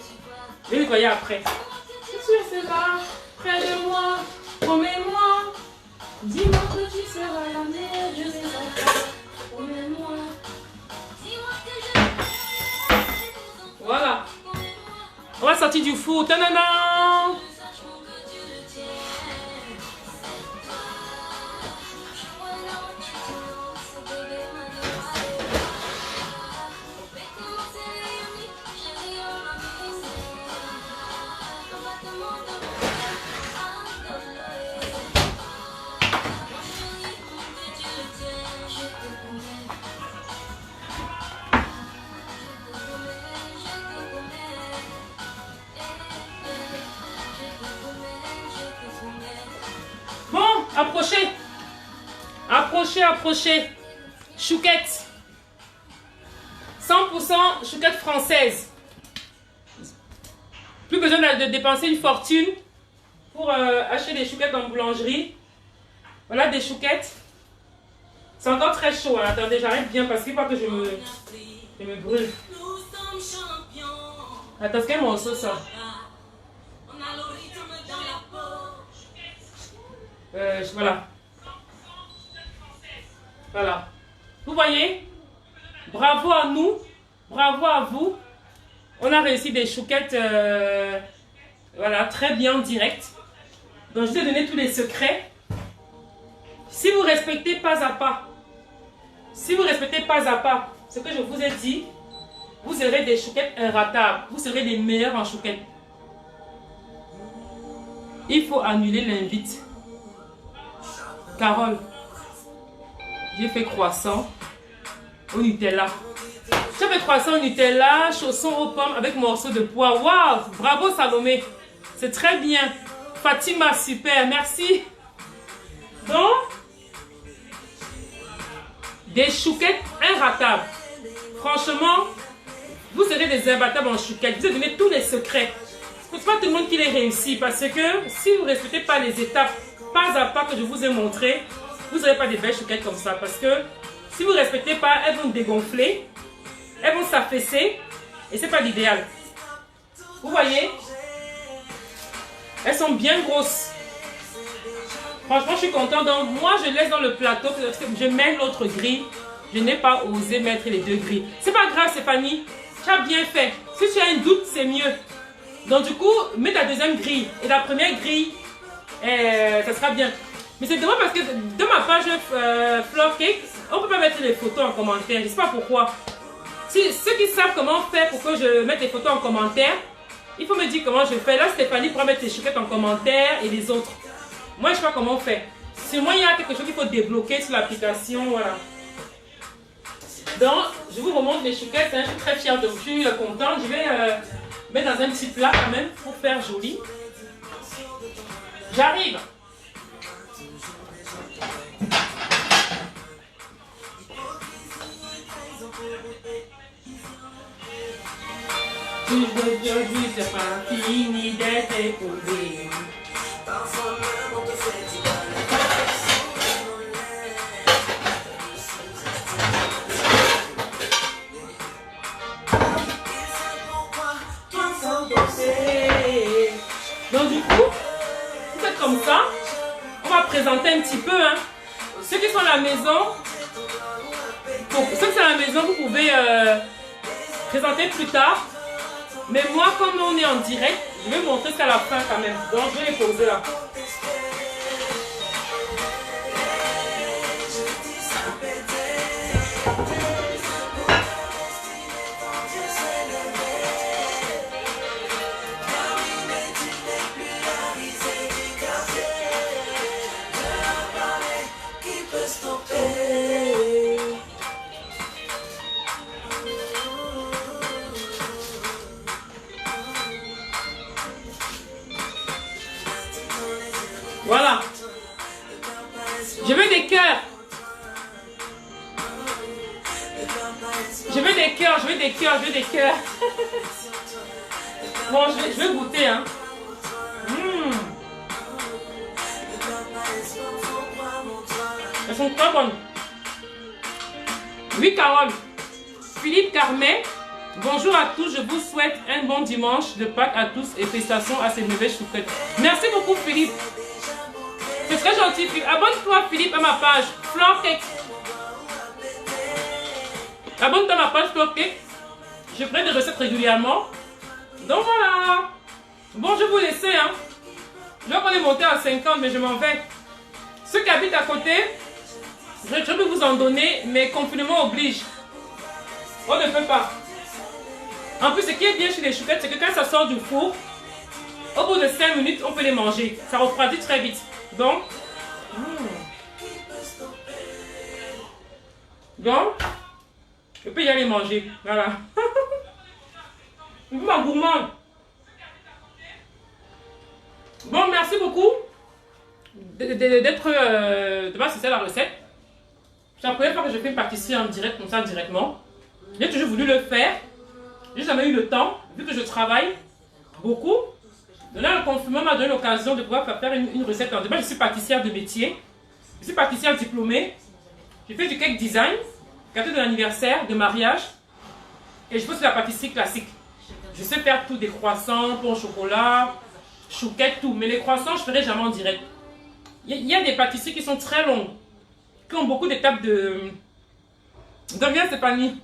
Je vais nettoyer après. C'est sûr, c'est là. Près de moi. Promets-moi. Dis-moi que tu seras la mère de mes enfants. Promets-moi. Voilà. On va sortir du four. Tanana. Approchez. Chouquette. 100% chouquette française. Plus besoin de dépenser une fortune pour acheter des chouquettes en boulangerie. Voilà des chouquettes. C'est encore très chaud. Hein. Attendez, j'arrête bien parce qu'il faut que je me brûle. Attends, quel morceau ça? Voilà. Voilà. Vous voyez? Bravo à nous. Bravo à vous. On a réussi des chouquettes voilà, très bien directes. Donc, je vous ai donné tous les secrets. Si vous respectez pas à pas, ce que je vous ai dit, vous aurez des chouquettes inratables. Vous serez les meilleurs en chouquettes. Il faut annuler l'invite. Carole, j'ai fait croissant au Nutella. J'ai fait croissant au Nutella, chaussons aux pommes avec morceaux de pois. Waouh! Bravo Salomé. C'est très bien. Fatima, super. Merci. Donc, des chouquettes inratables. Franchement, vous serez des imbattables en chouquettes. Je vous ai donné tous les secrets. Ce n'est pas tout le monde qui les réussit parce que si vous ne respectez pas les étapes pas à pas que je vous ai montré, vous n'aurez pas des belles chouquettes comme ça. Parce que si vous ne respectez pas, elles vont dégonfler, elles vont s'affaisser et ce n'est pas l'idéal. Vous voyez? Elles sont bien grosses. Franchement, je suis contente. Donc, moi, je laisse dans le plateau. Je mets l'autre grille. Je n'ai pas osé mettre les deux grilles. C'est pas grave, Stéphanie. Tu as bien fait. Si tu as un doute, c'est mieux. Donc du coup, mets ta deuxième grille. Et la première grille, ça sera bien. Mais c'est dommage parce que dans ma page Floor Cake, on ne peut pas mettre les photos en commentaire. Je ne sais pas pourquoi. Si ceux qui savent comment faire pour que je mette les photos en commentaire, il faut me dire comment je fais. Là, Stéphanie pourra mettre les chouquettes en commentaire et les autres. Moi, je ne sais pas comment faire. Si moi, il y a quelque chose qu'il faut débloquer sur l'application, voilà. Donc, je vous remonte les chouquettes. Hein. Je suis très fière de vous. Je suis contente. Je vais mettre dans un petit plat quand même pour faire joli. J'arrive. Aujourd'hui, c'est pas fini d'être épousé. Parfois même on te fait du mal. Donc du coup, vous faites comme ça. On va présenter un petit peu. Hein. Ceux qui sont à la maison, ceux qui sont à la maison, vous pouvez présenter plus tard. Mais moi, comme on est en direct, je vais montrer ça à la fin quand même. Donc, je vais les poser là. Voilà. Je veux des cœurs. Je veux des cœurs, je veux des cœurs, je veux des cœurs. Bon, je vais goûter. Hein. Elles sont très bonnes. Oui, Carole. Philippe Carmet. Bonjour à tous, je vous souhaite un bon dimanche de Pâques à tous et félicitations à ces nouvelles chouquettes. Merci beaucoup, Philippe. C'est très gentil. Abonne-toi, Philippe, à ma page Floor Cake. Abonne-toi à ma page Floor Cake. Je ferai des recettes régulièrement. Donc voilà. Bon, je vais vous laisser. Hein. Je vois qu'on est monté à 50, mais je m'en vais. Ceux qui habitent à côté, je peux vous en donner, mais confinement oblige. On ne peut pas. En plus, ce qui est bien chez les chouquettes, c'est que quand ça sort du four, au bout de 5 minutes, on peut les manger. Ça refroidit très vite. Donc, je peux y aller manger. Voilà. Ma gourmand. Bon, merci beaucoup d'être de m'assister à la recette. C'est la première fois que je fais une pâtisserie en direct, comme ça, directement. J'ai toujours voulu le faire. J'ai jamais eu le temps, vu que je travaille beaucoup. Là, le confinement m'a donné l'occasion de pouvoir faire une recette. Moi, je suis pâtissière de métier. Je suis pâtissière diplômée. Je fais du cake design, gâteau de l'anniversaire, de mariage. Et je fais aussi la pâtisserie classique. Je sais faire tout, des croissants, pain au chocolat, chouquettes, tout. Mais les croissants, je ne ferai jamais en direct. Il y a des pâtisseries qui sont très longues, qui ont beaucoup d'étapes de... Donc, bien, Stéphanie.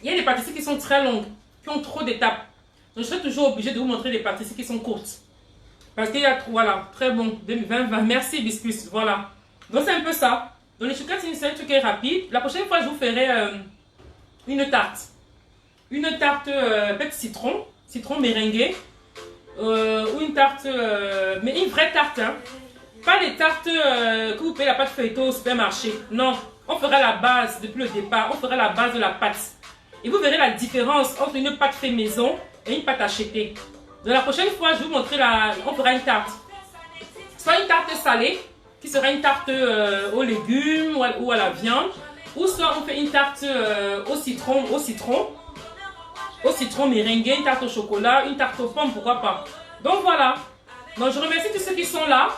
Il y a des pâtisseries qui sont très longues, qui ont trop d'étapes. Donc, je serai toujours obligée de vous montrer des pâtisseries qui sont courtes. Parce qu'il y a, voilà, très bon. 2020, merci Biscuits, voilà. Donc, c'est un peu ça. Donc, les chouquettes, c'est un truc qui est rapide. La prochaine fois, je vous ferai une tarte. Une tarte peut-être citron mérengue. Ou une tarte, mais une vraie tarte. Hein. Pas les tartes que vous payez la pâte feuilletée au supermarché. Non, on fera la base depuis le départ. On fera la base de la pâte. Et vous verrez la différence entre une pâte fait maison et une pâte achetée. Donc la prochaine fois, je vais vous montrer on fera une tarte. Soit une tarte salée, qui sera une tarte aux légumes ou à la viande. Ou soit on fait une tarte au citron mérengue, une tarte au chocolat, une tarte aux pommes, pourquoi pas. Donc voilà. Donc je remercie tous ceux qui sont là.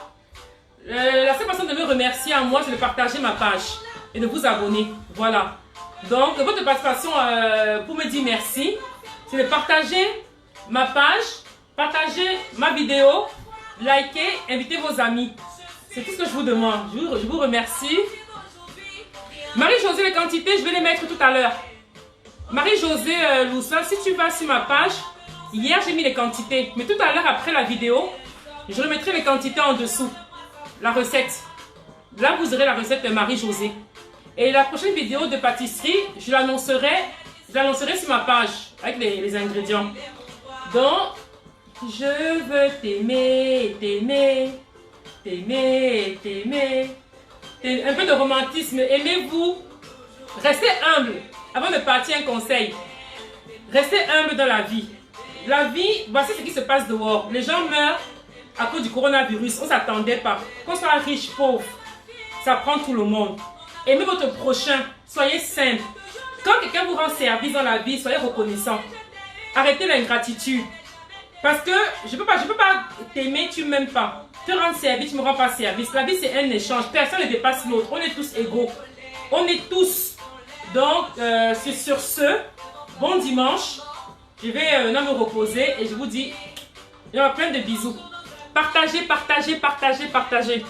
La seule façon de me remercier à moi, c'est de partager ma page et de vous abonner. Voilà. Donc votre participation pour me dire merci, c'est de partager ma page, partager ma vidéo, liker, inviter vos amis. C'est tout ce que je vous demande. Je vous remercie. Marie-Josée, les quantités, je vais les mettre tout à l'heure. Marie-Josée Loussa, si tu vas sur ma page, hier j'ai mis les quantités. Mais tout à l'heure, après la vidéo, je remettrai les quantités en dessous. La recette. Là, vous aurez la recette de Marie-Josée. Et la prochaine vidéo de pâtisserie, je l'annoncerai sur ma page avec les ingrédients. Donc, je veux t'aimer, t'aimer, t'aimer, t'aimer. Un peu de romantisme. Aimez-vous. Restez humble. Avant de partir, un conseil. Restez humble dans la vie. La vie, voici ce qui se passe dehors. Les gens meurent à cause du coronavirus. On ne s'attendait pas. Qu'on soit riche, pauvre, ça prend tout le monde. Aimez votre prochain. Soyez simple. Quand quelqu'un vous rend service dans la vie, soyez reconnaissant. Arrêtez l'ingratitude. Parce que je peux pas t'aimer, tu ne m'aimes pas. Te rendre service, tu ne me rends pas service. La vie, c'est un échange. Personne ne dépasse l'autre. On est tous égaux. On est tous. Donc, c'est sur ce. Bon dimanche. Je vais me reposer et je vous dis, il y aura plein de bisous. Partagez, partagez, partagez, partagez.